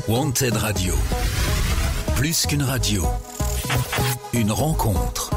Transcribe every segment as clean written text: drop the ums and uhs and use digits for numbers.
Wanted Radio. Plus qu'une radio, une rencontre.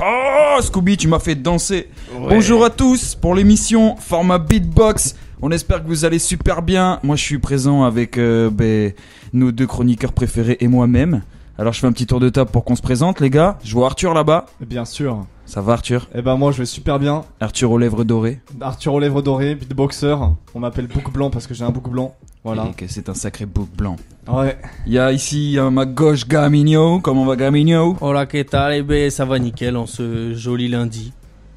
Oh, Scooby, tu m'as fait danser. Ouais. Bonjour à tous pour l'émission format Beatbox. On espère que vous allez super bien. Moi, je suis présent avec nos deux chroniqueurs préférés et moi-même. Alors, je fais un petit tour de table pour qu'on se présente, les gars. Je vois Arthur là-bas. Bien sûr. Ça va, Arthur? Eh ben, moi, je vais super bien. Arthur aux lèvres dorées. Arthur aux lèvres dorées, beatboxer. On m'appelle Bouc Blanc parce que j'ai un bouc blanc. Voilà. Et que c'est un sacré bouc blanc. Ouais. Il y a ici à ma gauche Gamigno. Comment va Gamigno? Hola, qu'est-ce que ça va nickel en ce joli lundi.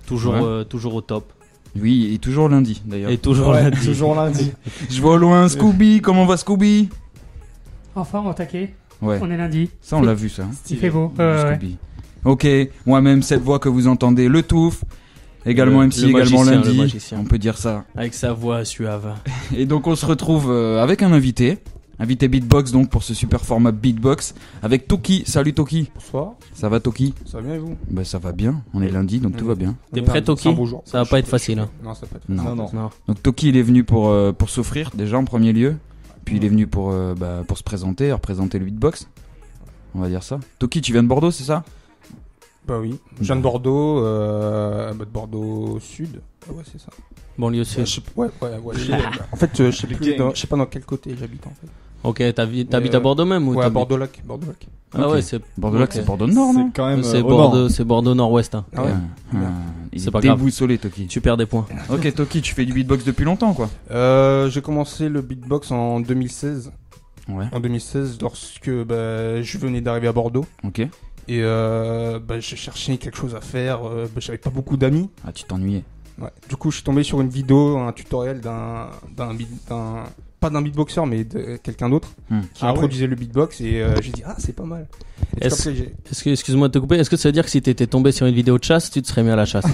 Toujours, Ouais. toujours au top. Oui, et toujours lundi d'ailleurs. Et toujours Ouais, lundi. toujours lundi. Je vois au loin Scooby. Comment va Scooby? Enfin, au taquet. Ouais. On est lundi. Ça, on l'a vu, ça. Hein. Il fait beau. Scooby. Ok, moi-même, cette voix que vous entendez, le Touffe, également MC, le également magicien, lundi, le magicien. on peut dire ça. Avec sa voix suave. Et donc on se retrouve avec un invité Beatbox donc pour ce super format Beatbox, avec Toki. Salut Toki. Bonsoir. Ça va Toki? Ça va bien et vous? Bah ça va bien, on est lundi donc tout va bien. T'es prêt, Toki? Bonjour. Ça va pas être facile. Hein. Non, ça va pas être facile. Non. Donc Toki il est venu pour s'offrir déjà en premier lieu, puis il est venu pour se présenter, représenter le Beatbox. On va dire ça. Toki, tu viens de Bordeaux, c'est ça? Bah oui. Je viens de Bordeaux, de Bordeaux Sud. Ah ouais, c'est ça. Banlieue sud. Ouais. En fait, je sais pas dans quel côté j'habite en fait. Ok, t'habites à Bordeaux même ou Ouais, à t'habites- Bordeaux-Lac. Ah Ok. ouais, c'est Bordeaux-Lac, ok. c'est Bordeaux Nord, non? C'est quand même C'est au Bordeaux, nord. c'est Bordeaux Nord-Ouest. Hein. Ah ouais. Il C'est est pas grave. déboussolé Toki. Tu perds des points. Ok Toki, tu fais du beatbox depuis longtemps quoi? J'ai commencé le beatbox en 2016. Ouais. En 2016, lorsque je venais d'arriver à Bordeaux. Ok. Et je cherchais quelque chose à faire. J'avais pas beaucoup d'amis. Ah tu t'ennuyais. Ouais. Du coup, je suis tombé sur une vidéo, un tutoriel pas d'un beatboxer, mais de quelqu'un d'autre qui Ah introduisait le beatbox. Et j'ai dit, ah, c'est pas mal. Et Est-ce- après, Excuse-moi de te couper, est-ce que ça veut dire que si t'étais tombé sur une vidéo de chasse, tu te serais mis à la chasse?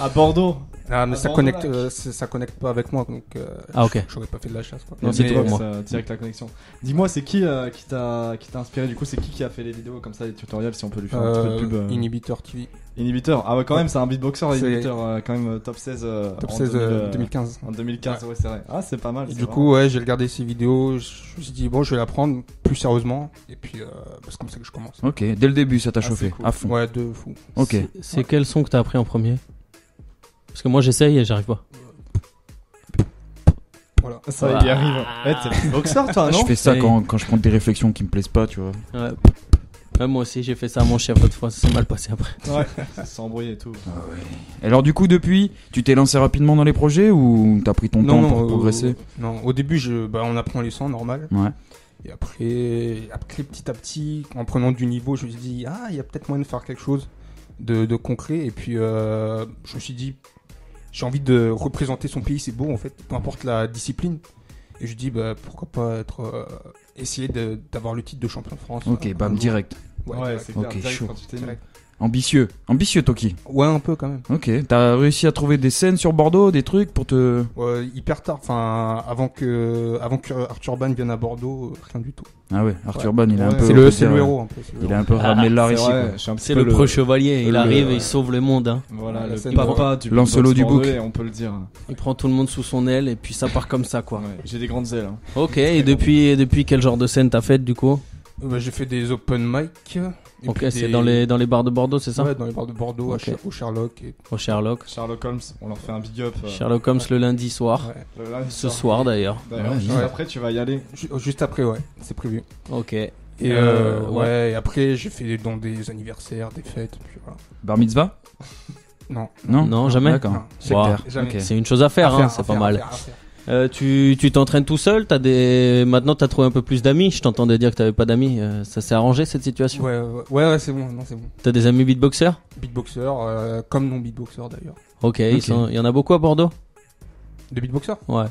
À Bordeaux. ah, mais à ça Bordeaux-Lac. connecte, ça connecte pas avec moi, donc Ah, ok. j'aurais pas fait de la chasse. Quoi. Non, c'est Mais tout pour moi. ça, direct la connexion. Dis-moi, c'est qui t'a inspiré du coup? C'est qui a fait les vidéos comme ça, les tutoriels, si on peut lui faire un petit peu de pub Inhibitor TV. Inhibitor. Ah ouais, quand même, c'est un beatboxer, C'est- Inhibitor, quand même top 16. Top en 16 2015. 2015. En 2015, ouais, c'est vrai. Ah, c'est pas mal. Et c'est du vraiment- coup, ouais, j'ai regardé ces vidéos. Je me suis dit, bon, je vais l'apprendre plus sérieusement. Et puis, c'est comme ça que je commence. Ok, dès le début ça t'a Ah, chauffé, c'est cool. à fond. Ouais, de fou. Ok. C'est quel son que t'as appris en premier? Parce que moi j'essaye et j'arrive pas. Voilà. Ça, il y arrive. Eh, t'es beatboxer, toi, non? Je fais ça Hey. quand je prends des réflexions qui me plaisent pas, tu vois. Ouais. Ouais, moi aussi j'ai fait ça à mon chef l'autre fois, ça s'est mal passé après. Ouais, c'est embrouillé et tout. Et alors du coup depuis, tu t'es lancé rapidement dans les projets ou t'as pris ton temps pour progresser? Non, au début, on apprend les sons, normal. Ouais. Et après, petit à petit, en prenant du niveau, je me suis dit, ah, il y a peut-être moyen de faire quelque chose de concret. Et puis, je me suis dit, j'ai envie de représenter son pays, c'est beau en fait, peu importe la discipline. Et je dis, pourquoi pas essayer d'avoir le titre de champion de France. Ok, bam, direct. Ouais, direct. c'est clair. Ok, direct chaud. quand tu t'es mis. Direct. Ambitieux Toki. Ouais, un peu quand même. Ok, t'as réussi à trouver des scènes sur Bordeaux, des trucs pour te... Ouais, hyper tard, enfin, avant que Arthur Ban vienne à Bordeaux, rien du tout. Ah ouais, Arthur Ban, il est un Ouais. peu... C'est on peut le dire, héros un peu. c'est le Il a héros. un peu ramené l'art C'est ici. vrai, quoi. je suis un petit C'est peu le pro chevalier, il le- arrive et il sauve le monde. Hein. Voilà, La le scène papa du Lancelot beatbox du bouc. bordelais, on peut le dire. Il prend tout le monde sous son aile et puis ça part comme ça quoi. Ouais, j'ai des grandes ailes. Hein. Ok, et depuis quel genre de scène t'as fait du coup? J'ai fait des open mic. et Ok, puis c'est des- dans les bars de Bordeaux, c'est ça? Ouais, dans les bars de Bordeaux, Ok. au Sherlock. Et... Au Sherlock. Sherlock Holmes, on leur fait un big up. Sherlock Holmes le lundi soir. Ouais. Ce soir d'ailleurs. D'ailleurs, Ouais, juste ouais. après, tu vas y aller. Juste après, ouais, c'est prévu. Ok. Et Ouais. et après, j'ai fait dans des anniversaires, des fêtes. Puis voilà. Bar mitzvah? Non, Non. Non, jamais. D'accord. Non, C'est Wow. clair. jamais. Ok. C'est une chose à faire, hein, c'est pas mal. à faire. Tu t'entraînes tout seul, maintenant t'as trouvé un peu plus d'amis, je t'entendais dire que t'avais pas d'amis, ça s'est arrangé cette situation? Ouais, c'est bon, non, c'est bon. T'as des amis beatboxers? Beatboxer, comme non beatboxer d'ailleurs. Ok, Ok. il y en a beaucoup à Bordeaux? De beatboxer, Ouais.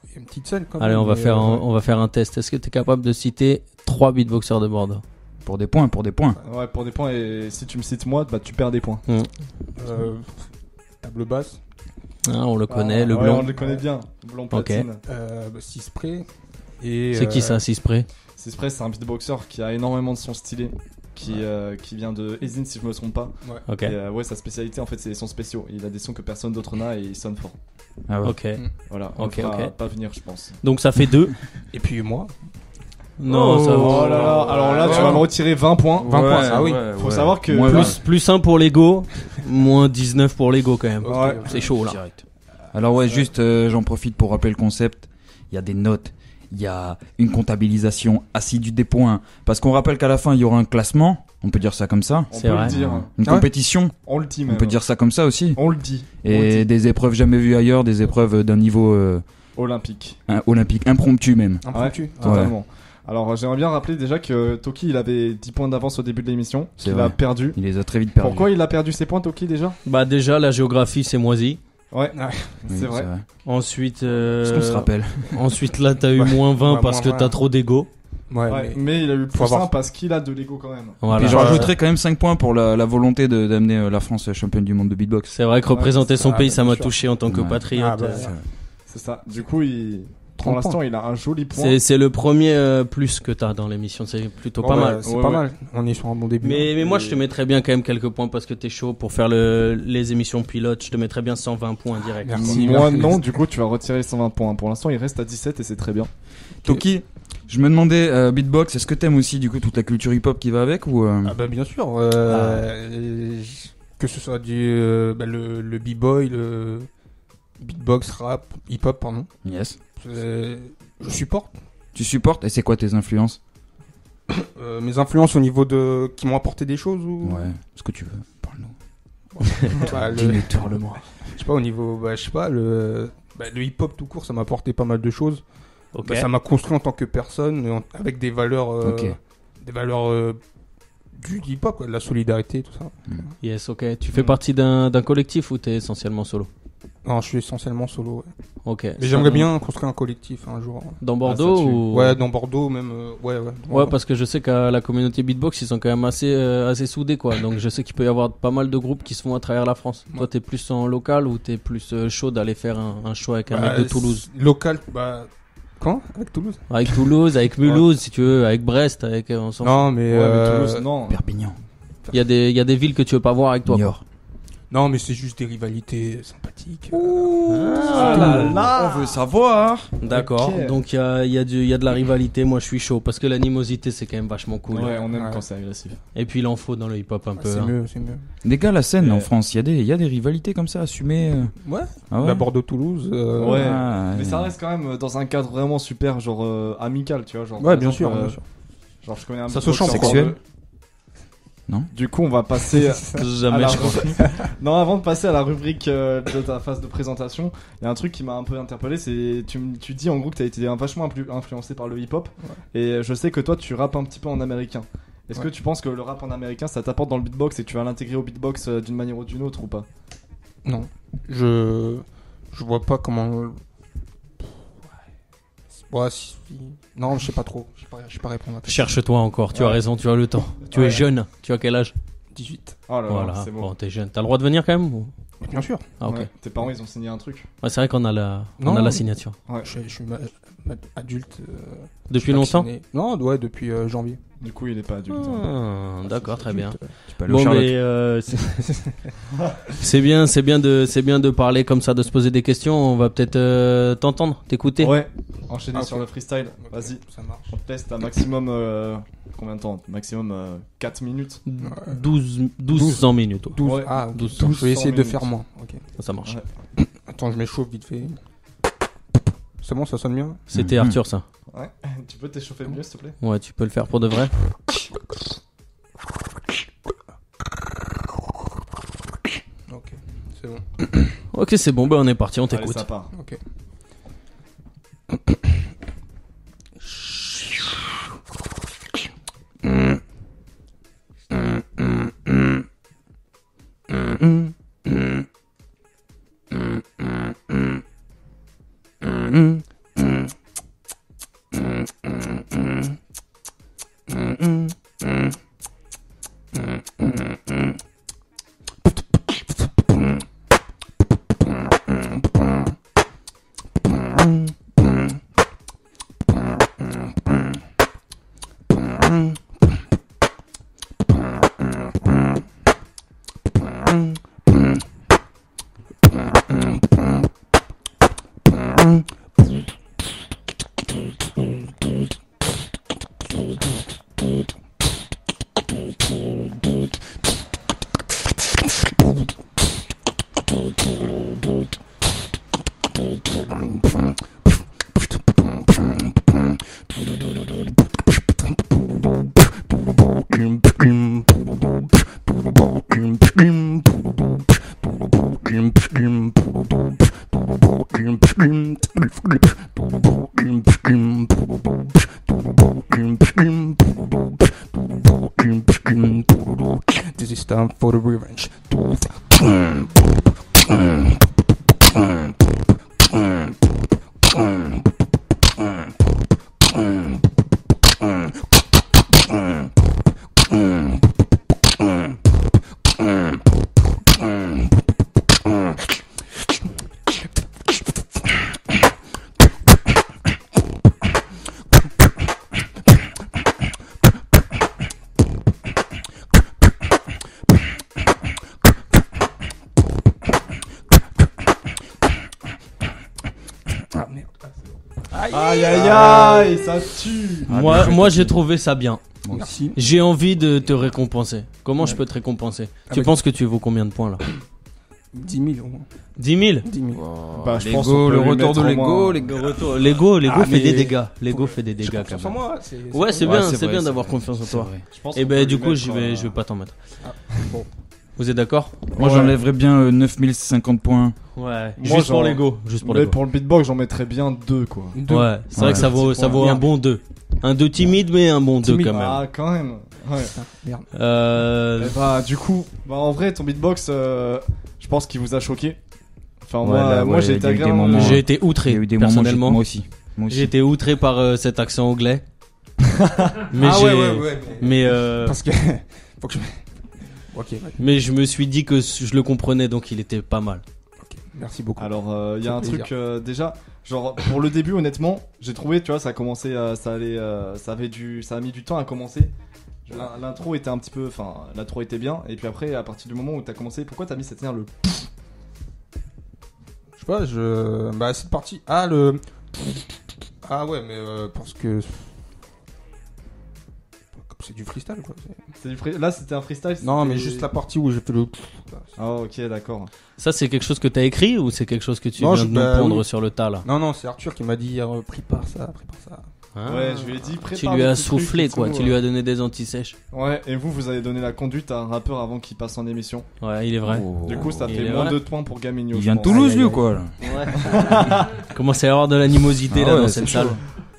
il y a une petite scène quand Allez, même. on va mais, faire un test. Est-ce que t'es capable de citer 3 beatboxers de Bordeaux? Pour des points. Ouais, pour des points, et si tu me cites moi, bah tu perds des points. Table basse, On le connaît, le Ouais, blond. on le connaît bien. Blond platine. Cispray. Et, C'est qui ça, Cispray? Cispray, c'est un beatboxer qui a énormément de sons stylés. Qui vient de Ezine, si je me trompe pas. Ok. Et ouais, sa spécialité en fait, c'est les sons spéciaux. Il a des sons que personne d'autre n'a et il sonne fort. Ah ouais. Ok. Voilà, on Ok, le fera ok. pas venir, je pense. Donc ça fait 2. Et puis moi, Non, ça Oh là là, alors là, tu vas me retirer 20 points. 20 points, ah oui. Faut savoir que plus 1 pour l'ego, moins 19 pour l'ego quand même. Ouais. C'est chaud là. Alors ouais, juste j'en profite pour rappeler le concept. Il y a des notes, il y a une comptabilisation assidue des points. Parce qu'on rappelle qu'à la fin, il y aura un classement. On peut dire ça comme ça. on C'est peut vrai. le dire. Une Ah ouais. compétition. On le dit On même. peut dire ça comme ça aussi. On le dit. Et des épreuves jamais vues ailleurs, des épreuves d'un niveau Olympique. olympique, impromptu même. impromptu. Ouais, totalement. Alors j'aimerais bien rappeler déjà que Toki il avait 10 points d'avance au début de l'émission, C'est qu'il vrai. a perdu. Il les a très vite perdus. Pourquoi il a perdu ses points Toki déjà? Bah déjà la géographie c'est moisi. Ouais, Oui, c'est vrai. Ensuite, Parce qu'on se rappelle. ensuite là t'as eu Ouais. moins 20 Ouais, parce moins que 20. t'as trop d'ego. Ouais, Ouais, mais mais il a eu le Faut plus avoir- simple parce qu'il a de l'ego quand même. Voilà. Puis je rajouterais quand même 5 points pour la volonté d'amener la France championne du monde de beatbox. C'est vrai que représenter son ça, pays bien ça m'a sûr. touché en tant que Ouais. patriote. Ah, bah, C'est ça. Du coup, pour 30 l'instant, il a un joli point. C'est le premier plus que t'as dans l'émission, c'est plutôt pas ouais, mal. C'est Ouais, pas ouais. mal. On est sur un bon début. Mais moi je te mettrais bien quand même quelques points parce que t'es chaud pour faire les émissions pilotes. Je te mettrais bien 120 points direct. Merci. Moi merci. non, du coup, tu vas retirer 120 points. Pour l'instant, il reste à 17 et c'est très bien. Toki, je me demandais, beatbox, est-ce que t'aimes aussi du coup toute la culture hip-hop qui va avec ou Ah bah bien sûr. Que ce soit le b-boy, le beatbox, rap, hip-hop, pardon. Yes. Je supporte. Tu supportes? Et c'est quoi tes influences? Mes influences au niveau de qui m'ont apporté des choses ou Ouais, ce que tu veux. Parle-nous. Bah, Dis-nous tout. Parle-moi. je sais pas au niveau je sais pas le hip-hop tout court ça m'a apporté pas mal de choses. Ok. Bah, ça m'a construit en tant que personne avec des valeurs Ok. des valeurs du hip-hop quoi, de la solidarité tout ça. Yes, ok. Tu fais partie d'un collectif ou t'es essentiellement solo? Non, je suis essentiellement solo. Ouais. Ok. Mais j'aimerais bien construire un collectif un jour. Dans Bordeaux ça tue. ou... Ouais, dans Bordeaux même ouais. Ouais, parce que je sais qu'à la communauté beatbox, ils sont quand même assez soudés, quoi. Donc je sais qu'il peut y avoir pas mal de groupes qui se font à travers la France. Ouais. Toi, t'es plus en local ou t'es plus chaud d'aller faire un show avec un Bah, mec de Toulouse? Local quand avec Toulouse. Avec Toulouse, avec Mulhouse, si tu veux, avec Brest, avec on s'en fout. Non, mais, Ouais, mais Toulouse, non. Perpignan. Il y a des villes que tu veux pas voir avec toi. quoi. Niort. non, mais c'est juste des rivalités sympathiques. Ah là là. On veut savoir. D'accord. Ok. Donc il y a de la rivalité. Moi, je suis chaud parce que l'animosité, c'est quand même vachement cool. Ouais, on aime Ouais. quand c'est agressif. Et puis il en faut dans le hip-hop un peu. C'est hein. mieux, c'est mieux. Les gars, la scène Ouais. en France, il y a des rivalités comme ça assumées. Ouais. Ah ouais. La Bordeaux-Toulouse. Ouais. Ah, Mais ça reste quand même dans un cadre vraiment super, genre amical, tu vois. Genre, Ouais, par bien exemple, sûr, bien sûr. Genre, je connais un Ça beatboxer se chante, en quoi. Sexuel. Non. Du coup, on va passer. à Jamais la je crois. Non, avant de passer à la rubrique de ta phase de présentation, il y a un truc qui m'a un peu interpellé, c'est tu dis en gros que tu as été vachement influencé par le hip-hop, et je sais que toi tu rappes un petit peu en américain. Est-ce que tu penses que le rap en américain ça t'apporte dans le beatbox et que tu vas l'intégrer au beatbox d'une manière ou d'une autre ou pas? Non. Je vois pas comment. Ouais, si. Non, je sais pas trop. Je sais pas répondre à ta question. Cherche-toi encore. Tu as raison. Tu as le temps. Tu es Ouais. jeune. Tu as quel âge? 18. Oh là là, Voilà. c'est bon. Bon, t'es jeune. T'as le droit de venir quand même ou... Bien sûr. Ah ok. Ouais, tes parents ils ont signé un truc. Ouais, c'est vrai qu'on a Non. la signature. Ouais. Je suis adulte. Depuis longtemps. vacciné. Non, ouais, depuis janvier. Du coup, il est pas adulte. Ah, d'accord, très bien. Tu peux aller au Bon, Charlotte. mais c'est bien de parler comme ça, de se poser des questions. On va peut-être t'entendre, t'écouter. Ouais, enchaîner Ah, sur ok. le freestyle. Ok, Vas-y, Ça marche. on te teste à maximum. Combien de temps? Maximum 4 minutes. 1200 minutes. 12. Ouais. Ah, 12. 12. Je vais essayer de 12 faire moins. Ok. Ça marche. Ouais. Attends, je m'échauffe vite fait. C'est bon, ça sonne bien. C'était Mhm. Arthur, ça. Ouais. Tu peux t'échauffer mieux s'il te plaît? Ouais, tu peux le faire pour de vrai. Ok, c'est bon. Ok, c'est bon, ben on est parti, on Allez, t'écoute. ça part. Ok. This is time for the revenge. Aïe aïe aïe, ça tue. Moi j'ai trouvé ça bien. Merci. J'ai envie de te récompenser. Comment je peux te récompenser? Tu Avec- penses que tu vaux combien de points là? 10 000 au moins. 10 000? 10 000. Bah, je Lego, pense qu'on peut le lui retour de mettre au Lego, moins- les gars. Lego Ah, fait mais- des dégâts. Lego fait des dégâts quand Confiance en même. moi. Ouais, c'est Ouais, bien, c'est c'est vrai, bien c'est d'avoir vrai. confiance en C'est toi. vrai. Je pense Et qu'on ben peut du lui coup, mettre, je vais pas t'en mettre. Bon. Vous êtes d'accord? Moi, Ouais. j'enlèverais bien 9050 points. Ouais. Moi, Juste pour genre- Lego. Juste pour Mais Lego. pour le beatbox, j'en mettrais bien 2 quoi. Ouais, c'est vrai que ça vaut Petit point. un bon 2. Un 2 timide, mais un bon 2 Timide. quand même. Ah, quand même. Ouais. Merde. Et bah, du coup, en vrai, ton beatbox, je pense qu'il vous a choqué. Enfin, Ouais, là, moi ouais, j'ai il été y a eu des agréablement. moments- J'ai été Il outré y a eu des moments, personnellement. moi aussi. Moi aussi. J'ai été outré par cet accent anglais. Mais Ah j'ai ouais, ouais, ouais. mais Parce que. Faut que je. Ok, ouais. mais je me suis dit que je le comprenais donc il était pas mal. Ok. Merci beaucoup. Alors, il y a Ça un fait truc déjà, genre pour le début, honnêtement, j'ai trouvé, tu vois, ça a commencé, ça a mis du temps à commencer. L'intro était un petit peu, enfin, l'intro était bien, et puis après, à partir du moment où t'as commencé, pourquoi t'as mis cette dernière le Je sais pas, bah, cette partie. Ah, le. Ah, ouais, mais parce que. C'est du freestyle, quoi. Là, c'était un freestyle. Non, mais c'était- juste la partie où j'ai fait le. Ah, ok, d'accord. Ça c'est quelque chose que t'as écrit ou c'est quelque chose que tu Non, viens de nous pondre oui. sur le tas là? Non, non, c'est Arthur qui m'a dit prépare ça. Ah. Ouais, je lui ai dit, prépare Tu lui des as petits trucs soufflé et quoi, tout, tu lui as donné des anti-sèches. Ouais, et vous avez donné la conduite à un rappeur avant qu'il passe en émission. Ouais, il est vrai. Oh. Du coup, ça Il fait est moins vrai. de points pour Gamigno. Il je vient de pense. Toulouse, Aïe, lui, aïe, ou quoi là Commence à y avoir de l'animosité Ah là ouais, dans c'est cette chaud. salle.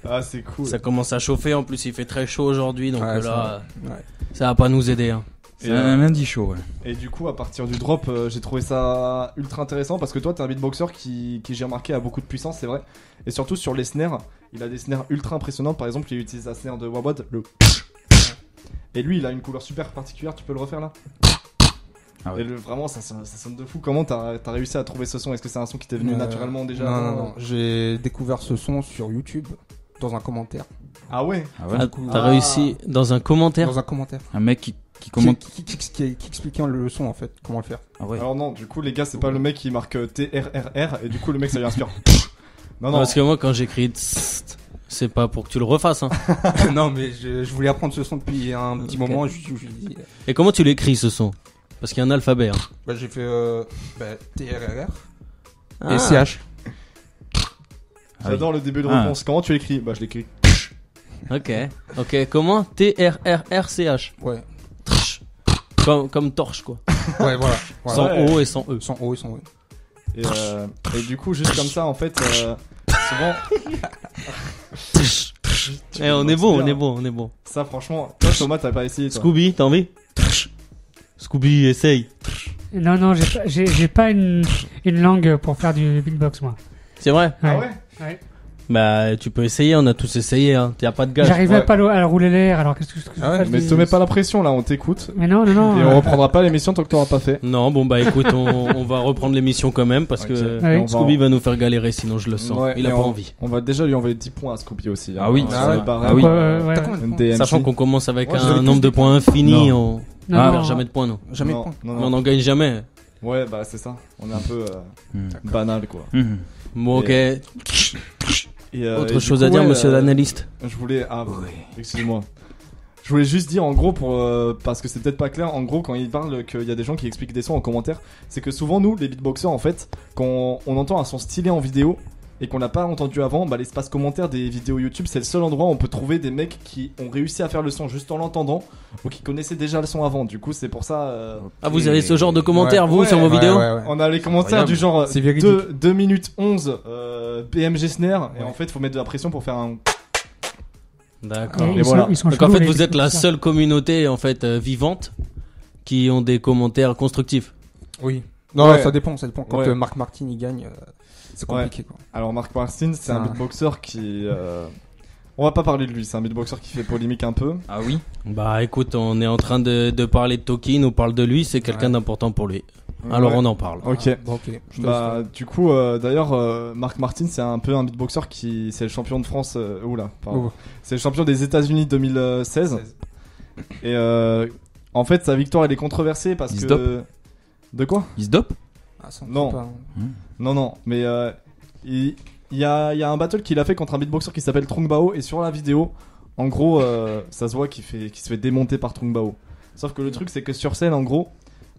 Ah, c'est cool. Ça commence à chauffer, en plus il fait très chaud aujourd'hui donc Ouais, là Ouais. ça va pas nous aider hein. C'est un lundi chaud, ouais. Et du coup, à partir du drop, j'ai trouvé ça ultra intéressant parce que toi, t'es un beatboxer qui j'ai remarqué, a beaucoup de puissance, c'est vrai. Et surtout sur les snares, il a des snares ultra impressionnantes. Par exemple, il utilise la snare de Wabod, le. Et lui, il a une couleur super particulière. Tu peux le refaire là? Ah ouais. Et vraiment, ça sonne de fou. Comment t'as réussi à trouver ce son? Est-ce que c'est un son qui t'est venu naturellement déjà Non, avant? non. J'ai découvert ce son sur YouTube dans un commentaire. Ah ouais? Ah ouais. Ah, t'as réussi dans un commentaire. Dans un commentaire. Un mec qui commente. Qui expliquait le son en fait, comment le faire. Ah ouais. Alors non, du coup, les gars, c'est pas le mec qui marque TRRR et du coup, le mec, ça lui inspire. Non, non. Parce que moi quand j'écris tssst, c'est pas pour que tu le refasses hein. Non, mais je voulais apprendre ce son depuis un petit Ok. moment. Je me suis dit, Et comment tu l'écris ce son? Parce qu'il y a un alphabet hein. bah, j'ai fait TRRR Ah. et CH. J'adore le début de Ah. réponse. Comment tu l'écris? Bah, je l'écris. Ok. Comment? TRRRCH. Ouais. Comme torche quoi. Ouais, voilà. Sans Ouais. O et sans E. Sans O et sans E. Et du coup, juste comme ça, en fait, souvent. Eh, on est bon. Ça, franchement, toi, Thomas, t'as pas essayé, toi. Scooby, t'as envie? Scooby, essaye. Non, j'ai pas une langue pour faire du beatbox, moi. C'est vrai? Ah ouais? Ouais. Bah, tu peux essayer, on a tous essayé, hein. Y'a pas de gage. J'arrivais ouais. pas à rouler l'air, alors qu'est-ce que je Ah ouais, fasse Mais des- te mets pas la pression, là, on t'écoute. Mais non. Et on reprendra pas l'émission tant que t'auras pas fait. Non, bon, bah, écoute, on va reprendre l'émission quand même parce Ok. que Ouais. Et on va Scooby va nous faire galérer sinon je le sens. Ouais, Il a et pas on- envie. On va déjà lui envoyer 10 points à Scooby aussi. Ah oui. sur Ah le ouais. barème. Ah oui. Ouais. T'as combien de points NDMC. Sachant qu'on commence avec Ouais, un j'avais nombre de points infini, Non. on Non, perd non. jamais de points, nous. Jamais de Non, points. non, Mais on non. n'en gagne jamais. Ouais, bah c'est ça. On est un peu Hmm. banal, quoi. Mhm. Bon, ok. Et, Autre et chose du à coup, dire, ouais, monsieur l'analyste? Je voulais. Ah, excusez-moi. Je voulais juste dire en gros parce que c'est peut-être pas clair en gros quand il parle qu'il y a des gens qui expliquent des sons en commentaire, c'est que souvent nous les beatboxers en fait quand on entend un son stylé en vidéo, et qu'on n'a pas entendu avant, bah l'espace commentaire des vidéos YouTube, c'est le seul endroit où on peut trouver des mecs qui ont réussi à faire le son juste en l'entendant ou qui connaissaient déjà le son avant. Du coup, c'est pour ça. Ah, vous avez ce genre de commentaires, vous, Ouais, sur vos vidéos? On a les commentaires du genre C'est véridique. 2 minutes 11 BMG Snare et en fait, faut mettre de la pression pour faire un. D'accord. Et voilà. Ils sont Donc en chelous, fait, les vous êtes la beatboxers. seule communauté en fait vivante qui ont des commentaires constructifs. Oui. Non, Ouais. ça dépend. Quand Ouais. Marc Martin il gagne, c'est compliqué quoi. Alors Marc Martin, c'est un Ah. beatboxer qui. On va pas parler de lui, c'est un beatboxer qui fait polémique un peu. Ah oui. Bah écoute, on est en train de parler de Toki, il nous parle de lui, c'est quelqu'un Ouais. d'important pour lui. Alors Ouais. on en parle. Ok. Bon, ok. Je te Bah laisse. du coup d'ailleurs Marc Martin c'est un peu un beatboxer qui c'est le champion de France pardon. Oh. C'est le champion des États-Unis 2016 et en fait sa victoire elle est controversée parce Il se que dope de quoi Il se dope? Ah, ça, on Non. sait pas, hein. Non mais il y a un battle qu'il a fait contre un beatboxer qui s'appelle Trung Bao et sur la vidéo en gros ça se voit qu'il se fait démonter par Trung Bao. Sauf que le truc c'est que sur scène en gros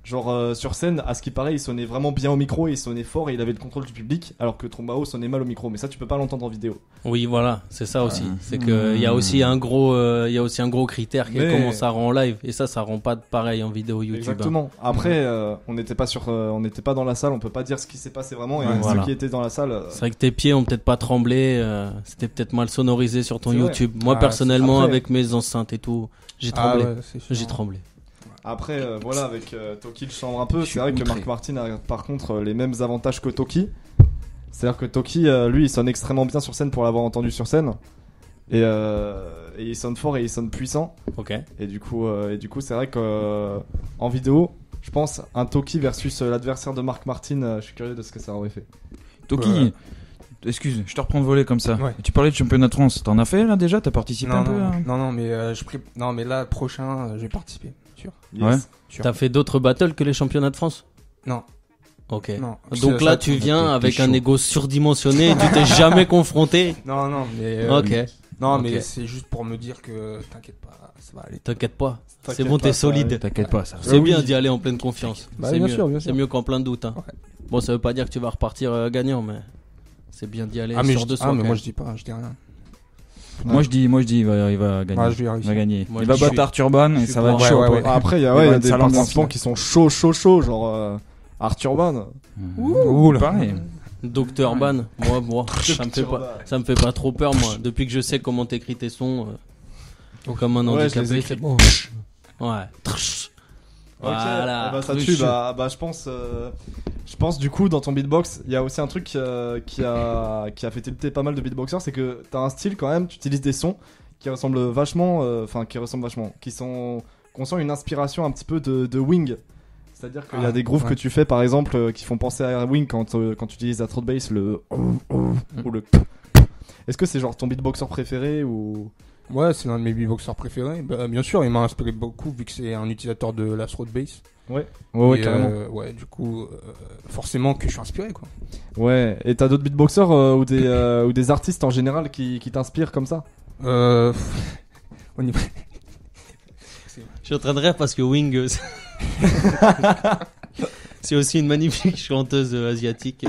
genre sur scène, à ce qui paraît, il sonnait vraiment bien au micro, et il sonnait fort et il avait le contrôle du public, alors que Trombao sonnait mal au micro. Mais ça, tu peux pas l'entendre en vidéo. Oui, voilà, c'est ça aussi. C'est que il y a aussi un gros critère qui est Mais- comment ça rend en live, et ça rend pas pareil en vidéo YouTube. Exactement. Après, on n'était pas dans la salle, on peut pas dire ce qui s'est passé vraiment. Et Ouais, ceux voilà. qui étaient dans la salle, C'est vrai que tes pieds ont peut-être pas tremblé, c'était peut-être mal sonorisé sur ton C'est vrai. YouTube. Moi Ah, personnellement, après- avec mes enceintes et tout, j'ai Ah, tremblé. ouais, c'est sûr. J'ai tremblé. après, voilà, avec Toki le chambre un peu. Je suis C'est vrai que outré. Marc Martin a par contre les mêmes avantages que Toki. C'est-à-dire que Toki, lui, il sonne extrêmement bien sur scène pour l'avoir entendu sur scène. Et il sonne fort et il sonne puissant. Ok. Et du coup, c'est vrai que en vidéo, je pense un Toki versus l'adversaire de Marc Martin, je suis curieux de ce que ça aurait fait. Toki, Ouais. excuse, je te reprends de voler comme ça. Ouais. Tu parlais de championnat de France, t'en as fait là déjà? T'as participé Non, un peu non, hein non, mais non, mais là, prochain, je vais participer. Sûr. Yes. Ouais. Sûr. T'as fait d'autres battles que les championnats de France? Non. Ok. Non. Donc Ça, là, ça, tu t'es viens avec un chaud. ego surdimensionné et tu t'es jamais confronté. Non, mais. Ok. Non, Ok. mais c'est juste pour me dire que t'inquiète pas, ça va aller. T'inquiète pas. C'est T'inquiète bon, pas, t'es ça va solide. aller. T'inquiète pas, ça. C'est oui. bien d'y aller en pleine confiance. Bah, c'est bien mieux. sûr, bien C'est sûr. mieux qu'en plein doute. Hein. Ouais. Bon, ça veut pas dire que tu vas repartir gagnant, mais c'est bien d'y aller Ah, mais, sur de soi. mais quand moi même. je dis pas, je dis rien. Moi je dis, il va gagner. Ouais, je vais Il va réussir. gagner. Moi, il je va suis- battre Arthur Ban et je ça suis va être pour- chaud. ouais, après. ouais. Après, il y Il a va des être sale ambiance. participants qui sont chauds, genre Arthur Ban. Ouh là. Pareil. Docteur Ban, moi, ça me fait pas trop peur, moi. Depuis que je sais comment t'écris tes sons, comme un Ouais, je les handicapé, écris. c'est bon. Ouais. Voilà. Ok, bah, ça Oui, tue. je- Bah, je pense du coup dans ton beatbox, il y a aussi un truc qui a fait tilter pas mal de beatboxers, c'est que t'as un style quand même, tu utilises des sons qui ressemblent vachement, qu'on sent une inspiration un petit peu de Wing. C'est-à-dire qu'il y a Ah, des grooves ouais. que tu fais par exemple qui font penser à Wing quand tu utilises la throat bass, le ou le. Est-ce que c'est genre ton beatboxer préféré ou Ouais, c'est l'un de mes beatboxers préférés. Bah, bien sûr, il m'a inspiré beaucoup vu que c'est un utilisateur de la throat bass. Ouais, Et, carrément. ouais, du coup, forcément que je suis inspiré quoi. Ouais, et t'as d'autres beatboxers ou des artistes en général qui t'inspirent comme ça? Au niveau... Je suis en train de rire parce que Wing, c'est aussi une magnifique chanteuse asiatique.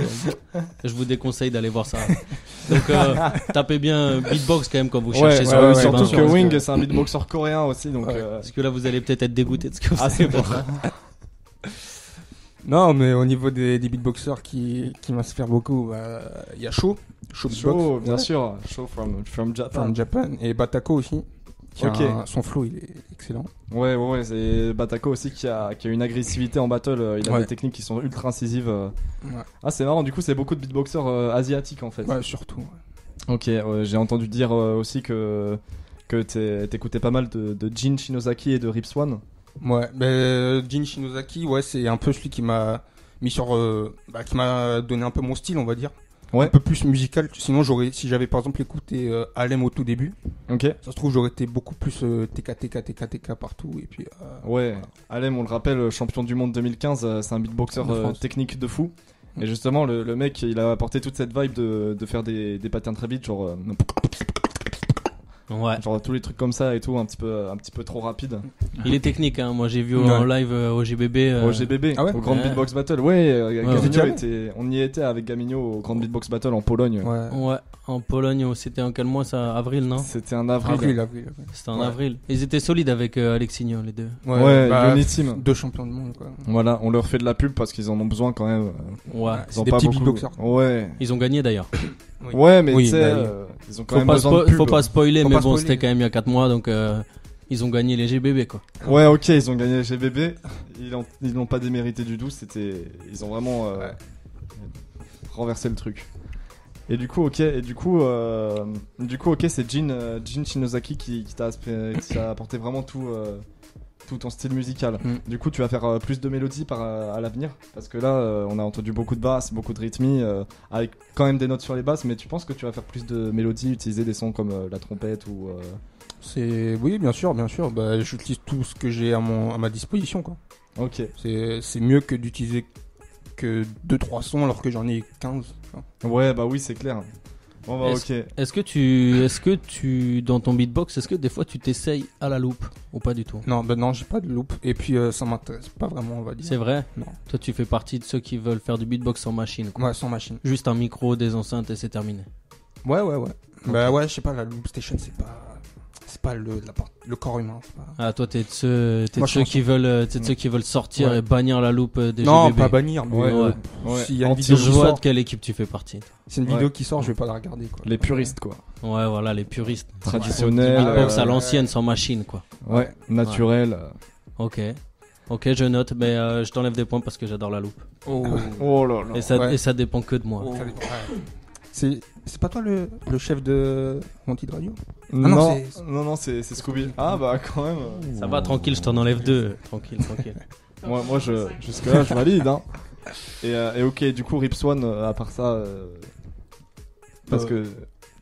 Je vous déconseille d'aller voir ça. Donc tapez bien beatbox quand même quand vous cherchez sur ouais, YouTube. surtout hein, que parce Wing c'est un beatboxer coréen aussi donc Ouais. Parce que là vous allez peut-être être dégoûté de ce que vous Ah, avez c'est fait. pour ça. Non, mais au niveau des beatboxers qui m'inspirent beaucoup, il y a Sho Beatbox, Show, bien ouais, sûr, Show from Japan. from Japan, et Batako aussi. Qui a Ok. son flow, il est excellent. Ouais, c'est Batako aussi qui a une agressivité en battle, il a Ouais. des techniques qui sont ultra incisives. Ouais, Ah, c'est marrant, du coup, c'est beaucoup de beatboxers asiatiques en fait. ouais surtout. Ouais. Ok, j'ai entendu dire aussi que t'écoutais pas mal de Jin Shinozaki et de Rip Swan. Ouais, Jin Shinozaki, ouais, c'est un peu celui qui m'a mis sur, qui m'a donné un peu mon style, on va dire. Ouais. Un peu plus musical. Sinon, si j'avais par exemple écouté Alem au tout début, Ok. ça se trouve j'aurais été beaucoup plus TK partout et puis. Ouais, Alem, on le rappelle, champion du monde 2015, c'est un beatboxer De France. technique de fou. Et justement, le mec, il a apporté toute cette vibe de faire des patterns très vite, genre. Ouais. Genre tous les trucs comme ça et tout, un petit peu trop rapide. Il est technique, hein. Moi j'ai vu Ouais. en live au GBB. Au GBB, Ah ouais au Grand Ouais. Beatbox Battle. Ouais, Vous étiez allé on y était avec Gamigno au Grand Beatbox Battle en Pologne. Ouais. Ouais, en Pologne, c'était en quel mois ça? Avril, non? C'était un avril. Avril. C'était en Ouais. avril. Ils étaient solides avec Alexinho, les deux. Ouais, bah, Unity Team. 2 champions du monde, quoi. Voilà, on leur fait de la pub parce qu'ils en ont besoin quand même. Ouais. Ils ont des pas petits beaucoup. beatboxers. Ouais. Ils ont gagné d'ailleurs. Oui. Ouais, mais Oui, tu sais, bah oui. ils ont quand Faut même pas, besoin de pub. faut pas spoiler, Faut mais pas bon, spoiler. c'était quand même il y a 4 mois, donc ils ont gagné les GBB quoi. Ouais, ok, ils ont gagné le GBB. Ils n'ont pas démérité du tout. Ils ont vraiment renversé le truc. Et du coup, ok, c'est Jin Shinozaki qui t'a apporté vraiment tout ton style musical. Du coup, tu vas faire plus de mélodies à l'avenir, parce que là, on a entendu beaucoup de basses, beaucoup de rythmies, avec quand même des notes sur les basses. Mais tu penses que tu vas faire plus de mélodies, utiliser des sons comme la trompette ou Oui, bien sûr. Bah, j'utilise tout ce que j'ai à ma disposition, quoi. Ok. C'est mieux que d'utiliser que 2-3 sons alors que j'en ai 15. quoi. Ouais, bah oui, c'est clair. Bon bah ok. Est-ce que tu, dans ton beatbox, est-ce que des fois tu t'essayes à la loupe ou pas du tout? Non, j'ai pas de loop. Et puis ça m'intéresse pas vraiment, on va dire. C'est vrai? Non. Toi, tu fais partie de ceux qui veulent faire du beatbox sans machine, quoi. Ouais, sans machine. Juste un micro, des enceintes et c'est terminé. Ouais. Bah ouais, je sais pas, la loop station, c'est pas le corps humain. c'est pas- Ah, toi, t'es de ceux Moi, je pense qui veulent sortir Ouais. et bannir la loupe des Non, GBB. pas bannir, mais Ouais. Ouais. s'il y a une Anti- vidéo Je qui vois sort, de quelle équipe tu fais partie. c'est une Ouais. vidéo qui sort, je vais pas la regarder, quoi. Les puristes quoi. Ouais, voilà, les puristes. Traditionnels. Beatbox à ouais. l'ancienne, sans machine, quoi. Ouais, naturel. Ok, je note, mais je t'enlève des points parce que j'adore la loupe. Oh. Oh là là. Et ça dépend que de moi. Ça dépend. Ouais. C'est pas toi le chef de Wanted Radio? Non, non, non, c'est Scooby. Ah bah quand même. Ça va, tranquille, je t'en enlève 2. Tranquille. Moi jusque là je valide hein. Et ok, du coup Rips One à part ça parce que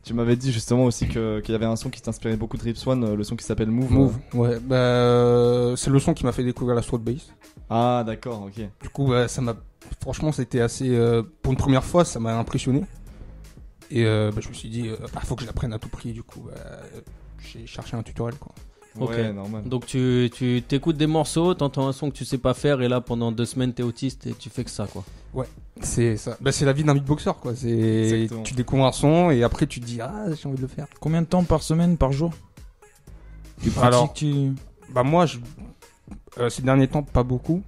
tu m'avais dit justement aussi qu'il y avait un son qui t'inspirait beaucoup de Rips One, le son qui s'appelle Move. Ouais, bah c'est le son qui m'a fait découvrir la throat bass. Ah d'accord, ok. Du coup, ça m'a franchement, c'était assez pour une première fois, ça m'a impressionné. Et je me suis dit faut que je l'apprenne à tout prix. Du coup, j'ai cherché un tutoriel, quoi. Ok. Ouais, normal. Donc tu t'écoutes des morceaux, t'entends un son que tu sais pas faire et là pendant 2 semaines t'es autiste et tu fais que ça quoi. C'est ça. Bah, c'est la vie d'un beatboxer, quoi. Exactement. Tu découvres un son et après tu te dis j'ai envie de le faire. Combien de temps par semaine, par jour? Tu pratiques, Alors, bah moi, ces derniers temps, pas beaucoup.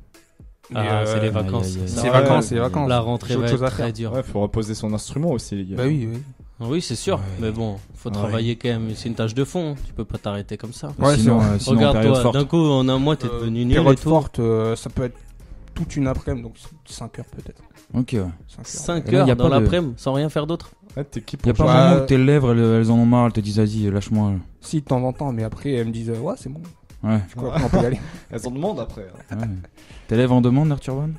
Mais, C'est les vacances. aïe, aïe, aïe. C'est Ouais, vacances, c'est vacances. La rentrée J'ai autre va chose être à faire. très dure. Ouais, faut reposer son instrument aussi les gars. Bah oui. Oui, c'est sûr, Ouais. mais bon, faut Ouais. travailler quand même. C'est une tâche de fond, tu peux pas t'arrêter comme ça. Ouais, sinon, c'est vrai. sinon Regarde période toi, forte. d'un coup en un mois t'es devenu nul et Période tout. forte, ça peut être toute une après-midi, donc 5 heures peut-être. Ok, ouais. 5 Et là, y a heures dans pas de- l'après-midi sans rien faire d'autre. Ouais, t'es qui Y a pour pas jouer un Ouais. moment où tes lèvres elles en ont marre, elles te disent vas-y, lâche-moi. Si, de temps en temps, mais après, elles me disent ouais, c'est bon, Ouais. je crois qu'on peut y aller. Elles en demandent après. hein. ouais. Tes lèvres en demandent, Arthurban?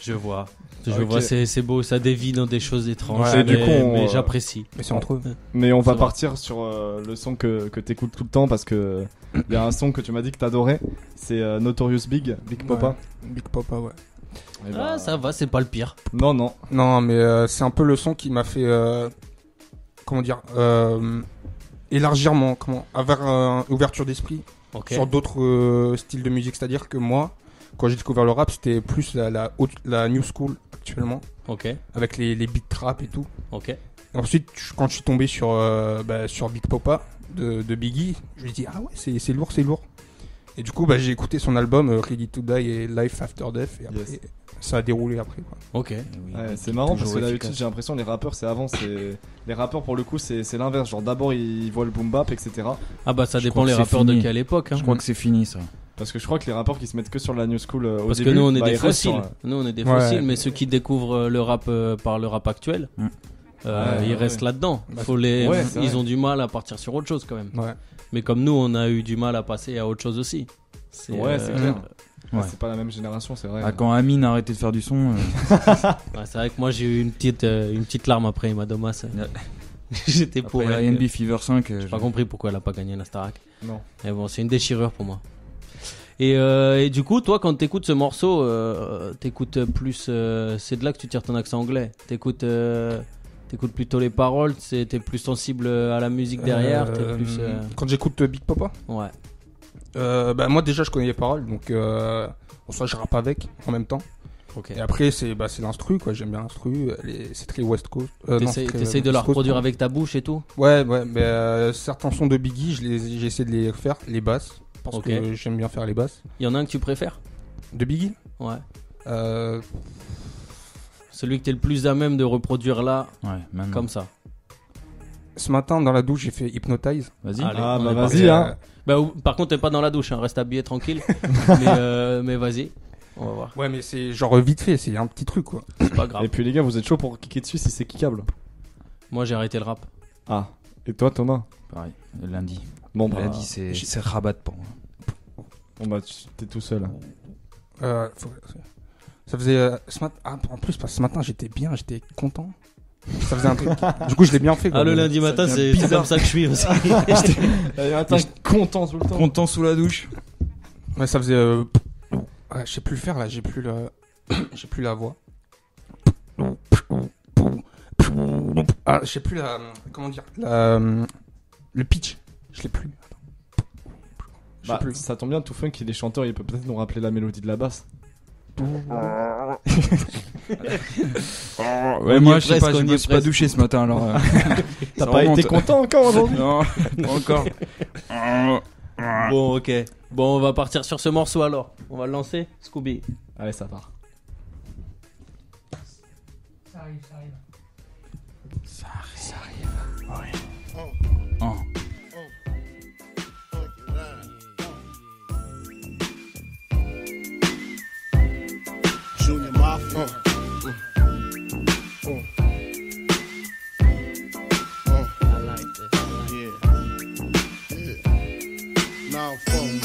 Je vois. Ok. C'est beau, ça dévie dans des choses étranges. Ouais, et du coup, mais j'apprécie. Mais c'est entre eux. Mais on va Ça va. partir sur le son que t'écoutes tout le temps parce que il y a un son que tu m'as dit que t'adorais, c'est Notorious Big Papa. Big Papa, ouais. Et bah, Ah, ça va, c'est pas le pire. Non, non. Non, mais c'est un peu le son qui m'a fait, comment dire, élargir avoir une ouverture d'esprit Ok. sur d'autres styles de musique. C'est-à-dire que moi, quand j'ai découvert le rap, c'était plus la new school actuellement, Ok. avec les beats trap et tout. Ok. Et ensuite, quand je suis tombé sur Big Papa de Biggie, je me suis dit, ah ouais, c'est lourd, c'est lourd. Et du coup, j'ai écouté son album Ready to Die et Life After Death, et après, Yes. ça a déroulé après, quoi. Ok. Ouais, c'est marrant parce que d'habitude j'ai l'impression les rappeurs c'est avant, les rappeurs pour le coup c'est l'inverse, genre d'abord ils voient le boom bap etc. Ah bah ça Je dépend crois les que c'est rappeurs de fini. quelle époque. Hein. Je crois que c'est fini ça. Parce que je crois que les rappeurs qui se mettent que sur la new school au Parce début, que nous on est des ils restent fossiles. sur, Nous on est des Ouais. fossiles, mais ceux qui découvrent le rap par le rap actuel, Mm. ils Ouais, restent ouais. là-dedans. Bah, ouais, c'est Ils vrai. ont du mal à partir sur autre chose quand même. Ouais. Mais comme nous on a eu du mal à passer à autre chose aussi. Ouais, c'est clair. Ouais. C'est pas la même génération, c'est vrai. Ah, quand Amine a arrêté de faire du son, Ouais, c'est vrai que moi j'ai eu une petite larme après Madomas. J'étais pour après elle. NB Fever 5, J'ai pas compris pourquoi elle a pas gagné la Starac. Non. Mais bon, c'est une déchirure pour moi. Et du coup, toi, quand t'écoutes ce morceau, t'écoutes plus. C'est de là que tu tires ton accent anglais. T'écoutes T'écoutes plutôt les paroles, t'es plus sensible à la musique derrière, t'es plus... Quand j'écoute Big Papa, Ouais. moi déjà je connais les paroles, donc en soi je rappe avec en même temps. Ok. Et après c'est l'instru quoi, j'aime bien l'instru, c'est très West Coast. T'essayes de la reproduire avec ta bouche et tout? Ouais, mais certains sons de Biggie, j'ai essayé de les faire, les basses, parce Ok. que j'aime bien faire les basses. Il y en a un que tu préfères? De Biggie Ouais. Ce Celui que t'es le plus à même de reproduire là, Ouais, maintenant. comme ça. matin dans la douche j'ai fait Hypnotize. Vas-y. Allez, Ah, on bah est parti. vas-y, hein. Par contre, t'es pas dans la douche, hein, reste habillé tranquille. mais vas-y, on va voir. Ouais mais c'est genre vite fait, c'est un petit truc quoi. C'est pas grave. Et puis les gars, vous êtes chaud pour kicker dessus si c'est kickable? Moi, j'ai arrêté le rap. Ah. Et toi, Thomas? Pareil, lundi. Bon, bah, Lundi, c'est rabat pour moi. bon, bah, t'es tout seul. Ça faisait ce matin, en plus parce que ce matin j'étais bien, j'étais content. Ça faisait un truc. Du coup je l'ai bien fait quoi. Ah, le lundi matin, devient c'est bizarre. comme ça que je suis aussi. Attends, content tout le temps. Content sous la douche. Ouais, ça faisait ouais, je sais plus le faire là, j'ai plus la voix. Ah, je sais plus comment dire, le pitch, je l'ai plus. Je sais Bah, plus. ça tombe bien, tout funk, il est chanteur, il peut peut-être nous rappeler la mélodie de la basse. Ouais, moi, je sais pas, je me suis pas douché ce matin alors. T'as ça pas remonte. été content encore aujourd'hui? Non, pas encore. Bon, ok. Bon, on va partir sur ce morceau alors. On va le lancer, Scooby. Allez, ça part. Ça arrive, ça arrive. Oh. Junior Mafia. I like this. Yeah. Now phone.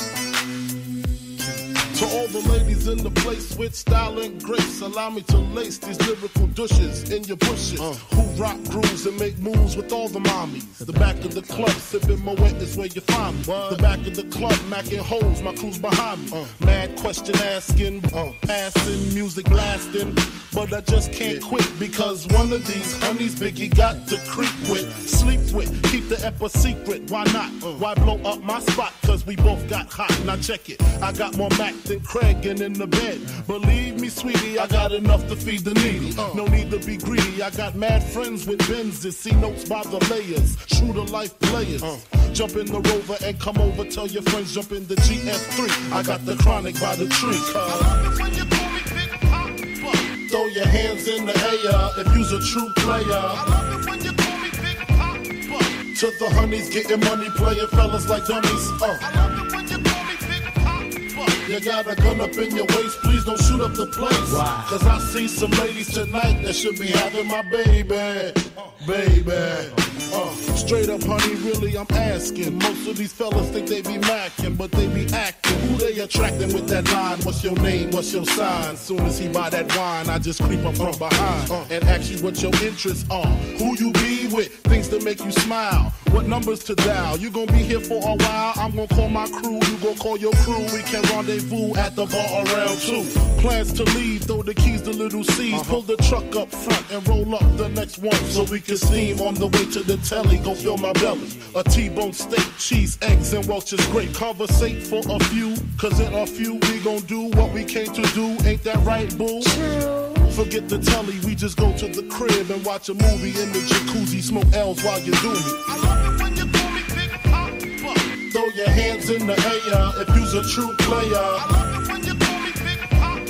To all the ladies in the place with style and grace, allow me to lace these lyrical douches in your bushes. Who rock grooves and make moves with all the mommies. The back of the club, sipping Moet is where you find me. The back of the club, macking holes, my crew's behind me. Mad question asking, passing, music blasting. But I just can't quit because one of these honeys Biggie got to creep with, sleep with, keep the ep a secret. Why not? Why blow up my spot? Cause we both got hot. Now check it. I got more Mac than Craig and in the bed. Believe me, sweetie, I got enough to feed the needy. No need to be greedy. I got mad friends with Benzes. See notes by the layers. True to life players. Jump in the Rover and come over. Tell your friends jump in the GF3. I got the chronic by the tree. When you call me Big Papa. Throw your hands in the air if you's a true player. I love it when you call me Big Papa. To the honeys getting money, playing fellas like dummies. I love it when you call me Big Papa. You got a gun up in your waist, please don't shoot up the place. Cause I see some ladies tonight that should be having my baby. Straight up, honey, really, I'm asking. Most of these fellas think they be macking, but they be acting. Who they attracting with that line? What's your name? What's your sign? Soon as he buy that wine, I just creep up from behind and ask you what your interests are. Who you be with? Things that make you smile. What numbers to dial? You gonna be here for a while? I'm gonna call my crew. You gonna call your crew. We can rendezvous at the bar around 2. Plans to leave, throw the keys to little C's. Pull the truck up front and roll up the next one so we can steam on the way to the telly. Go fill my belly. A T-bone steak, cheese, eggs, and Welch's grape. Conversate for a few, cause in a few we gon' do what we came to do. Ain't that right, boo? Forget the telly, we just go to the crib and watch a movie in the jacuzzi. Smoke L's while you do me. I love it when you call me Big Papa. Throw your hands in the air if you's a true player. I love it when you call me Big Papa.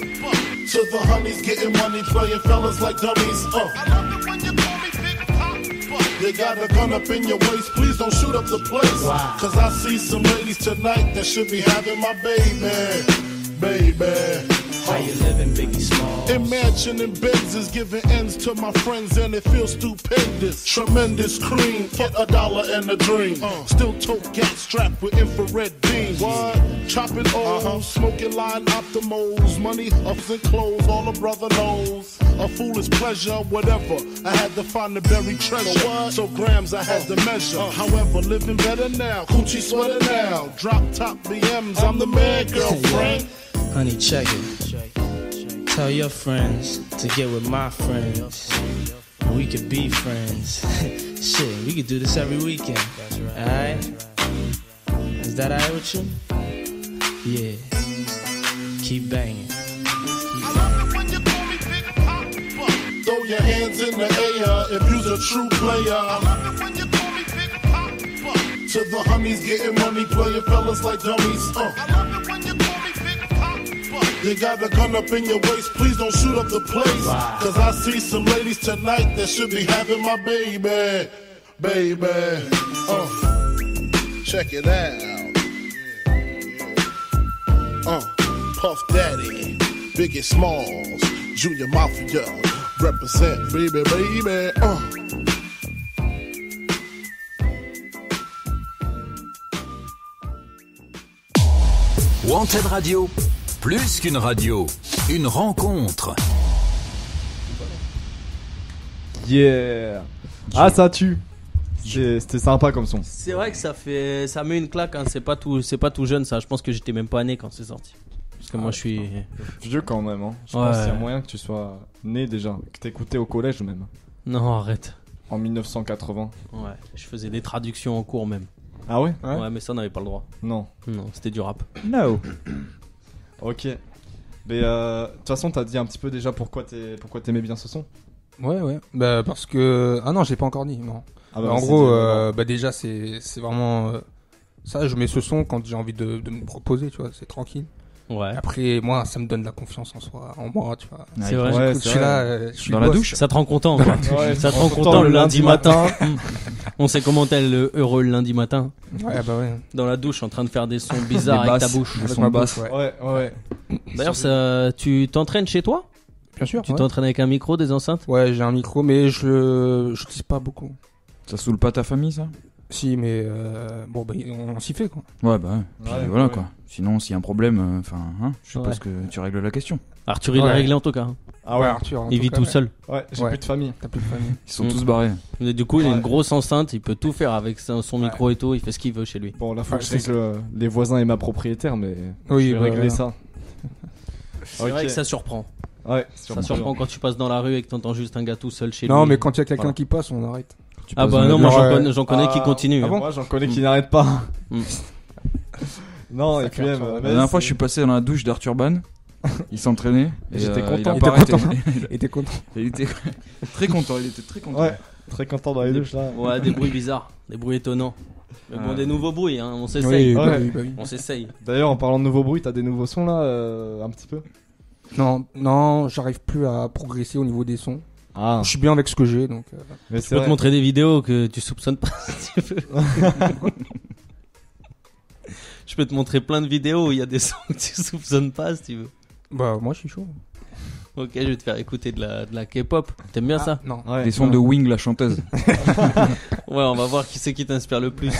To the honeys getting money, playing fellas like dummies. I love it when you call me Big Papa. You got a gun up in your waist, please don't shoot up the place. Cause I see some ladies tonight that should be having my baby. How you living, Biggie Small? Imagining Benz giving ends to my friends and it feels stupendous. Tremendous cream, get $1 and a dream. Still tote gas strapped with infrared beams. What? Chopping O's, smoking line optimals. Money, ups and clothes, all a brother knows. A foolish pleasure, whatever. I had to find the buried treasure. So grams I had to measure. However, living better now. Coochie sweater now. Drop top BMs, I'm the man, girlfriend. Honey, check it. Tell your friends to get with my friends. we could be friends. Shit, we could do this every weekend. That's right. Alright? Is that alright with you? Yeah. Keep banging. Throw your hands in the air if you's a true player. To the honeys getting money, playing fellas like dummies. You got a gun up in your waist, please don't shoot up the place. Cause I see some ladies tonight that should be having my baby. Baby. Check it out. Puff Daddy, Biggie Smalls, Junior Mafia, represent, baby, baby. Wanted Radio, plus qu'une radio, une rencontre. Yeah. Ah, ça tue. C'était sympa comme son. C'est vrai que ça met une claque, hein. C'est pas tout jeune ça. Je pense que j'étais même pas né quand c'est sorti. Parce que moi je suis vieux quand même. Hein. Je pense qu'il y a moyen que tu sois né déjà, que t'écoutais au collège même. Non, arrête. En 1980. Ouais, je faisais des traductions en cours même. Ah ouais? Ouais, mais ça on n'avait pas le droit. Non, c'était du rap. No. Ok. Mais de toute façon, t'as dit un petit peu déjà pourquoi t'aimais bien ce son. Ouais. Bah parce que non, j'ai pas encore dit. Non. Ah bah, en gros, déjà c'est vraiment ça. Je mets ce son quand j'ai envie de me proposer, tu vois. C'est tranquille. Ouais. Après, moi, ça me donne la confiance en moi, tu vois. C'est vrai. Ouais, je suis là, je suis dans la douche. Ça te rend content. Quoi. Ouais, ça te rend content le lundi matin. On sait comment t'es heureux le lundi matin. Ouais, bah ouais. Dans la douche, en train de faire des sons bizarres avec ta bouche. Avec ma basse, ouais. Ouais. D'ailleurs, tu t'entraînes chez toi? Bien sûr. Tu t'entraînes avec un micro, des enceintes? Ouais, j'ai un micro, mais je dis pas beaucoup. Ça saoule pas ta famille, ça? Si, mais bon, bah, on s'y fait, quoi. Ouais, bah puis voilà quoi. Sinon, s'il y a un problème, je suppose que tu règles la question. Arthur, il l'a réglé en tout cas. Ah ouais, Arthur. Il vit tout seul. Ouais, j'ai plus de famille. T'as plus de famille. Ils sont tous barrés. Et du coup, il a une grosse enceinte, il peut tout faire avec son micro et tout, il fait ce qu'il veut chez lui. Bon, là, faut que je règle les voisins et ma propriétaire, mais oui, je vais régler ça. C'est vrai que ça surprend. Ouais, ça surprend quand tu passes dans la rue et que t'entends juste un gars tout seul chez lui. Non, mais quand il y a quelqu'un qui passe, on arrête. Ah bah non, moi j'en connais qui continuent. Ah bon, moi j'en connais qui n'arrêtent pas. Non, ça et puis même. La dernière fois, je suis passé dans la douche d'Arthurban. Il s'entraînait. Et j'étais content. Il était content. Il était très content. Il était très content. Ouais, très content dans les douches là. Ouais, des bruits bizarres, des bruits étonnants. Mais bon, des nouveaux bruits, hein. On s'essaye. Oui. On s'essaye. D'ailleurs, en parlant de nouveaux bruits, t'as des nouveaux sons là, un petit peu? Non, j'arrive plus à progresser au niveau des sons. Ah. Je suis bien avec ce que j'ai, donc. Mais je peux te montrer des vidéos que tu soupçonnes pas si tu veux. Je peux te montrer plein de vidéos où il y a des sons que tu soupçonnes pas si tu veux. Bah moi je suis chaud. Ok, je vais te faire écouter de la K-pop. T'aimes bien ça? Non. Ouais, des sons de Wing, la chanteuse. Ouais, on va voir qui c'est qui t'inspire le plus.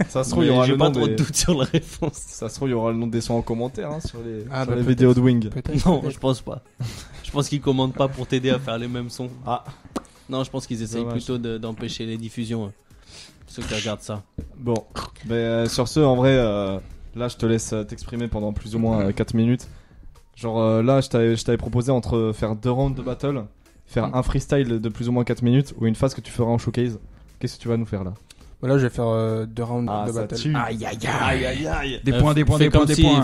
Ça se trouve, il y aura j'ai le pas nom trop des... de doute sur la réponse. Ça se trouve, il y aura le nom des sons en commentaire sur les, bah, les vidéos de Wing. Non, je pense pas. Je pense qu'ils commandent pas pour t'aider à faire les mêmes sons. Ah. Non, je pense qu'ils essayent Dommage. plutôt d'empêcher les diffusions. Ceux qui regardent ça. Bon, sur ce, en vrai, là, je te laisse t'exprimer pendant plus ou moins 4 minutes. Genre là, je t'avais proposé entre faire 2 rounds de battle, faire un freestyle de plus ou moins 4 minutes ou une phase que tu feras en showcase. Qu'est-ce que tu vas nous faire là? Voilà, je vais faire 2 rounds de ça battle. tue. Aïe. Des points.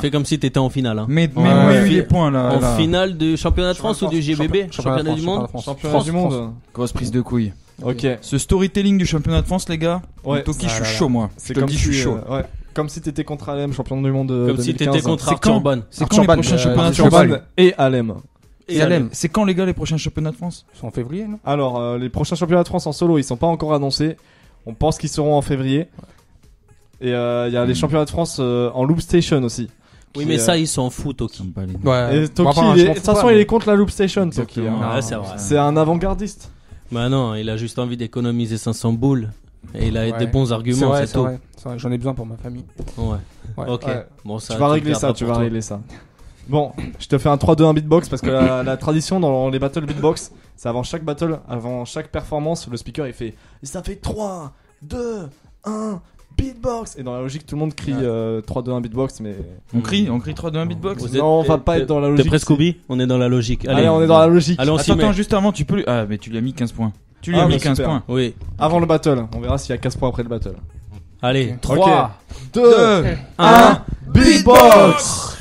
Fais comme si t'étais en finale. Hein. Mais les points là. En finale du championnat de France ou du GBB? Championnat du monde? Championnat du monde. Grosse prise de couilles. Ok. Ce storytelling du championnat de France, les gars. Ouais. Toki, je suis chaud moi. C'est comme si je suis chaud. ouais. Comme si t'étais contre Alem, champion du monde. Comme si 2015. t'étais contre Arthur Ban. C'est quand les prochains championnats de France? Urban et Alem. Et Alem. C'est quand les gars les prochains championnats de France? Ils sont en février, non? Alors, les prochains championnats de France en solo, ils sont pas encore annoncés. On pense qu'ils seront en février. Et il y a les championnats de France en Loop Station aussi. Oui, mais ça, ils s'en foutent, Toki. Ouais. Et Toki, de toute façon, il est contre la Loop Station, Toki. Ouais, c'est vrai. C'est un avant-gardiste. Bah non, il a juste envie d'économiser 500 boules. Et il a des bons arguments, c'est tout. C'est vrai, j'en ai besoin pour ma famille. Ouais. Ok. Ouais. Bon, ça, Tu vas régler ça. Bon, je te fais un 3-2-1 beatbox parce que la tradition dans les battles beatbox, c'est avant chaque battle, avant chaque performance, le speaker il fait ça fait 3, 2, 1, beatbox. Et dans la logique, tout le monde crie 3-2-1 beatbox, mais. On crie 3-2-1 beatbox. Non, on va pas être dans la logique. T'es presque Scooby? On est dans la logique. Allez, on est dans la logique. Allez, on s'y Attends, met. juste avant, tu peux. Ah, mais tu lui as mis 15 points. Tu lui as Ah, mis bah, 15 super. points. Oui. Avant le battle, on verra s'il y a 15 points après le battle. Allez, 3, 2, 1. beatbox.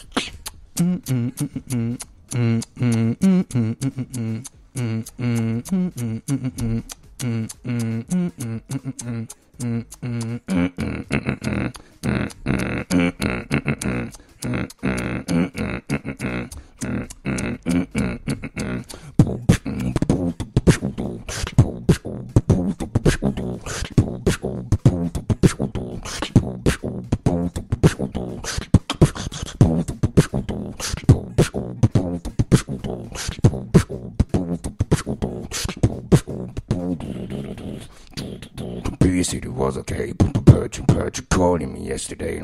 Busy, there was a cape, but you calling me yesterday.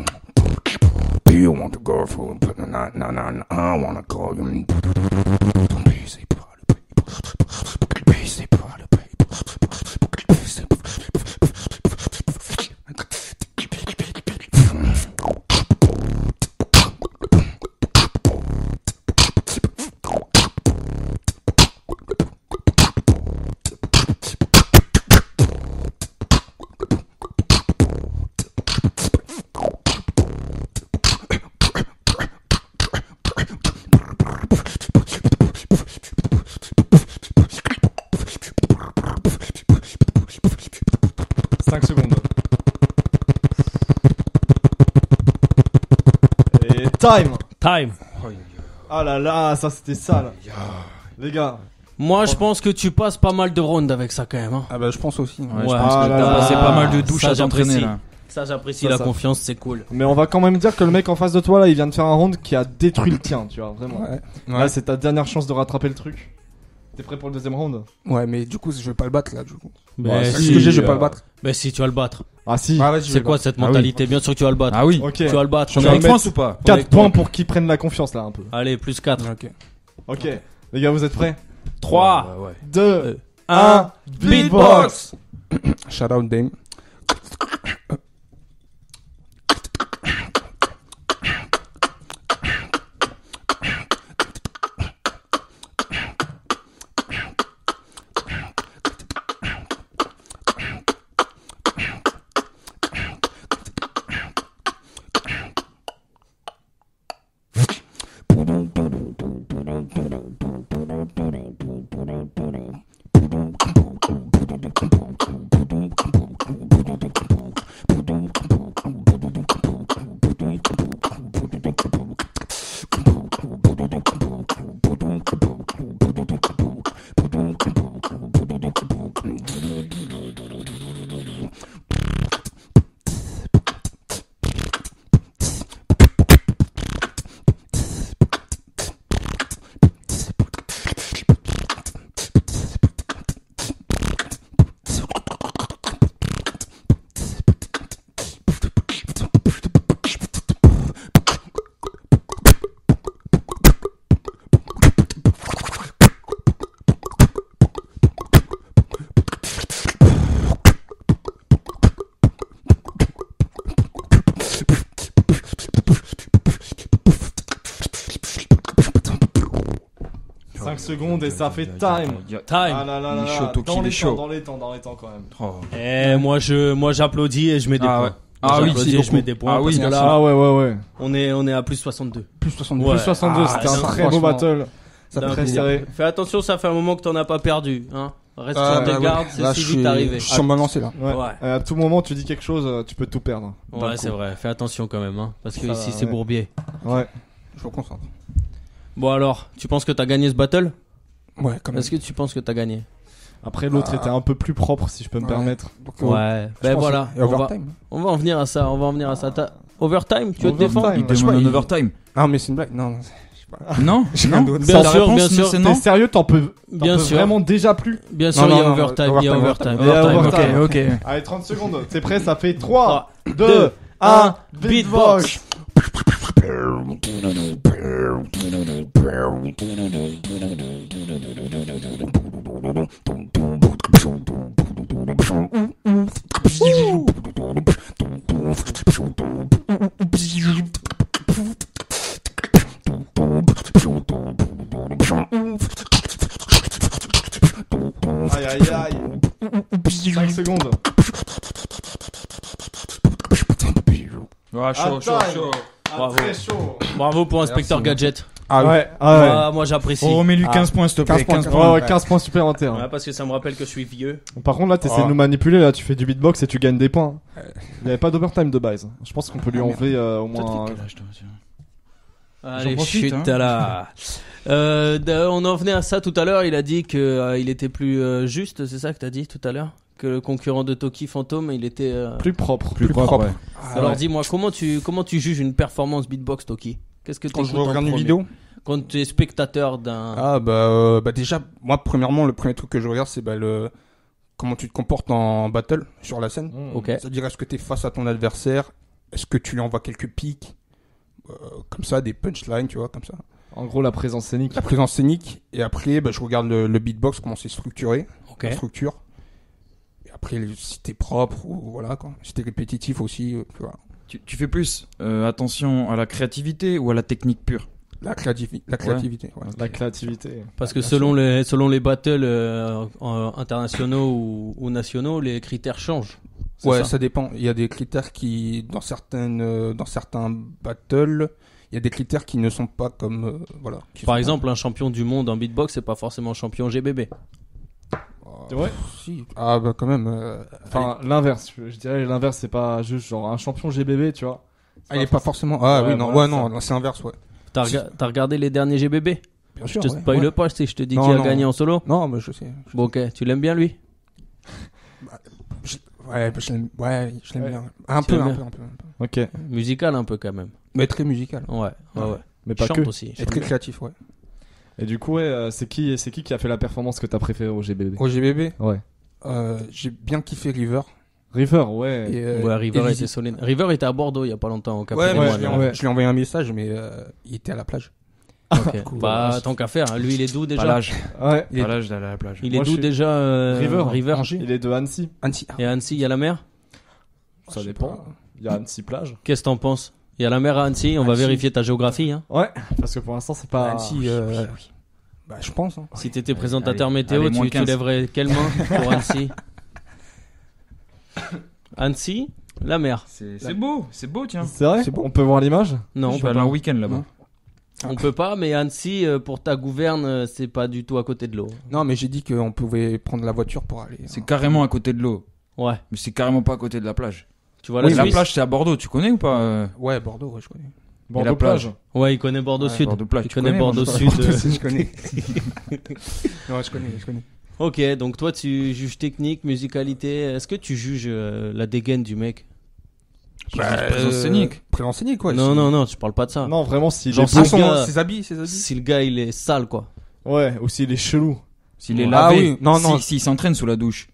Do you want to go for it? No, I wanna call you. Busy, party people. Busy, party people. Busy. 5 secondes. Et time. Time. Ah là là, ça c'était sale. Les gars. Moi, je pense que tu passes pas mal de rounds avec ça quand même. Hein. Ah bah je pense aussi. Ouais, Ouais. je pense Ah que là t'as là. passé pas mal de douches Ça, à t'entraîner j'apprécie. là. Ça, j'apprécie Ça, la ça. confiance, c'est cool. Mais on va quand même dire que le mec en face de toi là, il vient de faire un round qui a détruit le tien, tu vois, vraiment. Ouais. Là, c'est ta dernière chance de rattraper le truc. T'es prêt pour le deuxième round? Ouais, mais du coup, je vais pas le battre là, du coup. Mais Ouais, Parce si, que je vais pas le battre. Mais si, tu vas le battre. Ah si. Ah, vas-y, je vais C'est le quoi battre. cette Ah oui. mentalité? Bien sûr que tu vas le battre. Ah oui. Ok. Tu vas le battre. On Je est vais en mettre France ou pas? 4 points pour qu'ils prennent la confiance là un peu. Allez, plus 4. Ok. Ok. Les gars, vous êtes prêts? 3, 2, 1. 1, beatbox. Shout out Dame. Secondes et ça fait time. Time. Ah là là là Il est chaud, là. Toki, Dans il les est chaud. dans les temps quand même. Oh. Eh, moi j'applaudis et je mets des Ah points. ouais. Ah oui, J'applaudis si, et je mets des points Ah oui, parce que merci. là, Ah ouais. on est à plus 62. Plus 62. Ouais. Plus 62, Ah, c'était un ça, très beau franchement, battle. Ça D'un fait Très plaisir. serré. Fais attention, ça fait un moment que t'en as pas perdu. Hein. Reste Ah, sur tes bah ouais. gardes, Là, c'est si je vite arrivé. suis sur ma lancée là. Ouais. Ouais. À tout moment, tu dis quelque chose, tu peux tout perdre. D'un Ouais, coup. c'est vrai. Fais attention quand même. Hein, parce que Ça ici, va, c'est ouais. bourbier. Ouais. Je me concentre. Bon, alors, tu penses que t'as gagné ce battle? Ouais, quand même. Est-ce que tu penses que t'as gagné? Après, l'autre était un peu plus propre, si je peux me Ouais. permettre. Donc, Ouais. je Ben pense voilà. que- et overtime. On va en venir à ça. T'as- Overtime, tu veux te Overtime. défendre? Il Bah, je demande sais un pas, overtime. Ah, mais c'est une blague. Non, je sais pas. Non, J'ai non. rien d'autre. Bien Ta sûr, réponse, bien sûr. c'est T'es non. sérieux, t'en peux Bien sûr. vraiment déjà plus. Bien sûr, Non, il y a non, overtime. Il y a overtime. Il y a Overtime. overtime. Ok, ok. Allez, 30 secondes. T'es prêt? Ça fait 3, 2, 2, 1, beatbox. Aïe aïe aïe. Ouais, chaud. Bravo. Très chaud. Bravo pour Inspecteur Gadget. Ah Ouais, Moi j'apprécie. On remet lui 15 points, s'il te plaît. 15 15 ouais, 15 points supplémentaires. Ouais, parce que ça me rappelle que je suis vieux. Par contre, là, t'essaies de nous manipuler. Là, tu fais du beatbox et tu gagnes des points. Il n'y avait pas d'overtime de base. Je pense qu'on peut lui enlever au moins. Allez, profite, chut, là. On en venait à ça tout à l'heure. Il a dit que il était plus juste, c'est ça que t'as dit tout à l'heure? Que le concurrent de Toki Phantom, il était Plus propre. Plus propre, ouais. Alors dis-moi, comment tu juges une performance beatbox, Toki? Qu'est-ce que Quand je t'écoutes en regarde une premier vidéo. Quand tu es spectateur d'un. Ah bah déjà, moi premièrement, le premier truc que je regarde, c'est comment tu te comportes en battle sur la scène. Ok. C'est-à-dire, est-ce que tu es face à ton adversaire? Est-ce que tu lui envoies quelques pics? Comme ça, des punchlines, tu vois, comme ça. En gros, la présence scénique. La présence scénique. Et après, je regarde le beatbox, comment c'est structuré. Ok. La structure. Et après, si t'es propre, ou voilà, quoi. Si t'es répétitif aussi, tu vois. Tu fais plus attention à la créativité ou à la technique pure? La créativité. Ouais. La créativité. Parce que selon les battles internationaux ou nationaux, les critères changent. C'est Ouais, ça dépend. Il y a des critères qui, dans certains battles, il y a des critères qui ne sont pas comme, voilà. Par exemple, un champion du monde en beatbox, c'est pas forcément champion GBB. C'est vrai? Si. Ah bah quand même. Enfin, l'inverse. Je dirais l'inverse, c'est pas juste genre un champion GBB, tu vois. Il est pas forcément. Ah Ouais, oui, non, voilà, non, c'est inverse, ouais. T'as regardé les derniers GBB? Bien Je sûr. te ouais. spoil Ouais. pas si je te dis Non, qui a non. gagné en solo. Non, mais je sais. Bon, ok, tu l'aimes bien lui? Je l'aime Ouais. bien. Un Tu peu. l'aimes Ok. Musical un peu quand même. Mais très musical. Ouais. Mais pas Chante que. aussi. Et très créatif, ouais. Et du coup, ouais, c'est qui a fait la performance que t'as préférée au GBB? Au GBB, Ouais. j'ai bien kiffé River. River, ouais. Et, Ouais, River et était solide. River était à Bordeaux il y a pas longtemps au Café Ouais, des mais Moines, je là. ouais. lui ai envoyé un message, mais il était à la plage. Ok. Cool. Bah, tant qu'à faire. Lui, il est d'où déjà? Pas l'âge. Ouais. Pas l'âge d'aller à la plage. Il est Moi, d'où je suis- déjà River. Angers. Il est de Annecy. Annecy. Et à Annecy, il y a la mer? Ça je sais dépend. pas. Il y a Annecy plage. Qu'est-ce que t'en penses? Il y a la mer à Annecy, on va Annecy. vérifier ta géographie. Hein. Ouais. Parce que pour l'instant, c'est pas. Annecy, bah, je pense. Hein. Si t'étais présentateur allez, météo, allez, moins tu 15. lèverais quelle main pour Annecy? Annecy, la mer. C'est beau, tiens. C'est vrai? C'est beau. On peut voir l'image? Non, on Je vais peut aller pas. en week-end là-bas. On peut pas, mais Annecy, pour ta gouverne, c'est pas du tout à côté de l'eau. Non, mais j'ai dit qu'on pouvait prendre la voiture pour aller. C'est carrément à côté de l'eau. Ouais. Mais c'est carrément pas à côté de la plage. Tu vois la Oui, la Suisse? plage, c'est à Bordeaux, tu connais ou pas Ouais, Bordeaux, ouais, je connais. Bordeaux la plage. Ouais, il connaît Bordeaux Ouais, Sud. Bordeaux plage, Il tu connaît connais, Bordeaux moi, Sud. je connais. Non, je connais. Ok, donc toi, tu juges technique, musicalité. Est-ce que tu juges la dégaine du mec? présence scénique. Présence scénique, ouais. Non, je parle pas de ça. Non, vraiment, s'il Genre, est si beau. le gars- Ses habits. Si le gars, il est sale, quoi. Ouais, ou s'il est chelou. S'il est Ah lavé, oui, non, non. s'il s'entraîne sous la douche.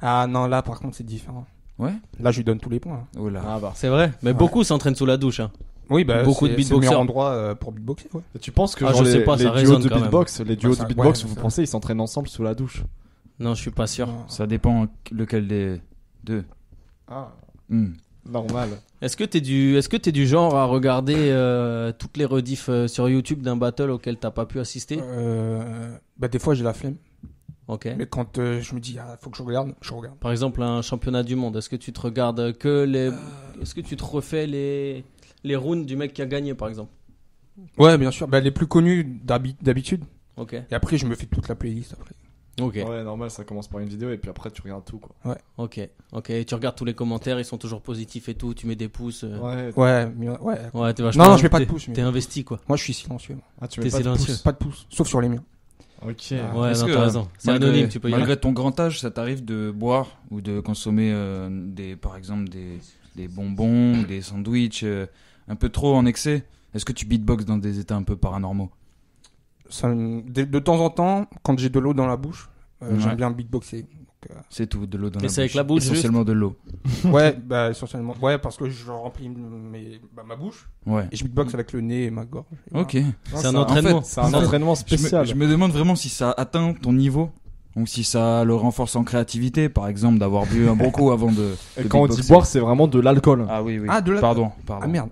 Ah non, là, par contre, c'est différent. Ouais. Là, je lui donne tous les points. Oh là. Ah bah. C'est vrai. Mais beaucoup s'entraînent sous la douche. Hein. Oui, bah, Beaucoup de c'est le meilleur beatboxers. endroit pour beatboxer, ouais. Et tu penses que Ah, genre je sais les, pas, ça les résonne duos de quand même. beatbox, les duos Ouais, ça- de beatbox, ouais, vous ça- pensez ils s'entraînent ensemble sous la douche? Non, je suis pas sûr. Ça dépend lequel des deux. Ah, Hmm. normal. Est-ce que t'es du genre à regarder toutes les rediffs sur YouTube d'un battle auquel t'as pas pu assister? Bah, des fois, j'ai la flemme. Ok. Mais quand je me dis, faut que je regarde. Par exemple, un championnat du monde, est-ce que tu te regardes est-ce que tu te refais les rounds du mec qui a gagné, par exemple? Ouais, bien sûr. Bah, les plus connus d'habitude. Ok. Et après, je me fais toute la playlist après. Ok. Ouais, normal, ça commence par une vidéo et puis après tu regardes tout quoi. Ok. Tu regardes tous les commentaires, ils sont toujours positifs et tout, tu mets des pouces. Ouais. Ouais, ouais. Ouais, t'es vachement. Non, je mets pas de pouces. T'es investi, quoi. Moi, je suis silencieux. Ah, tu T'es mets pas de silencieux. pouce. Pas de pouces. Sauf sur les miens. Ok. Ouais, Est-ce non, que, t'as raison. C'est anonyme, tu peux y aller. Malgré ton grand âge, ça t'arrive de boire ou de consommer par exemple des bonbons, des sandwichs un peu trop en excès? Est-ce que tu beatbox dans des états un peu paranormaux? De temps en temps, quand j'ai de l'eau dans la bouche, Ouais. j'aime bien beatboxer. C'est tout, de l'eau dans Et la c'est bouche. avec la bouche, essentiellement de l'eau. Ouais, bah essentiellement. Ouais, parce que je remplis ma bouche Ouais. et je beatbox avec le nez et ma gorge. Et Ok. C'est un entraînement. C'est un entraînement spécial. Je me demande vraiment si ça atteint ton niveau ou si ça le renforce en créativité, par exemple, d'avoir bu un bon coup avant de. Et de quand on dit beatboxer. boire, c'est vraiment de l'alcool. Ah oui, oui. Ah, de la- Pardon. Ah merde,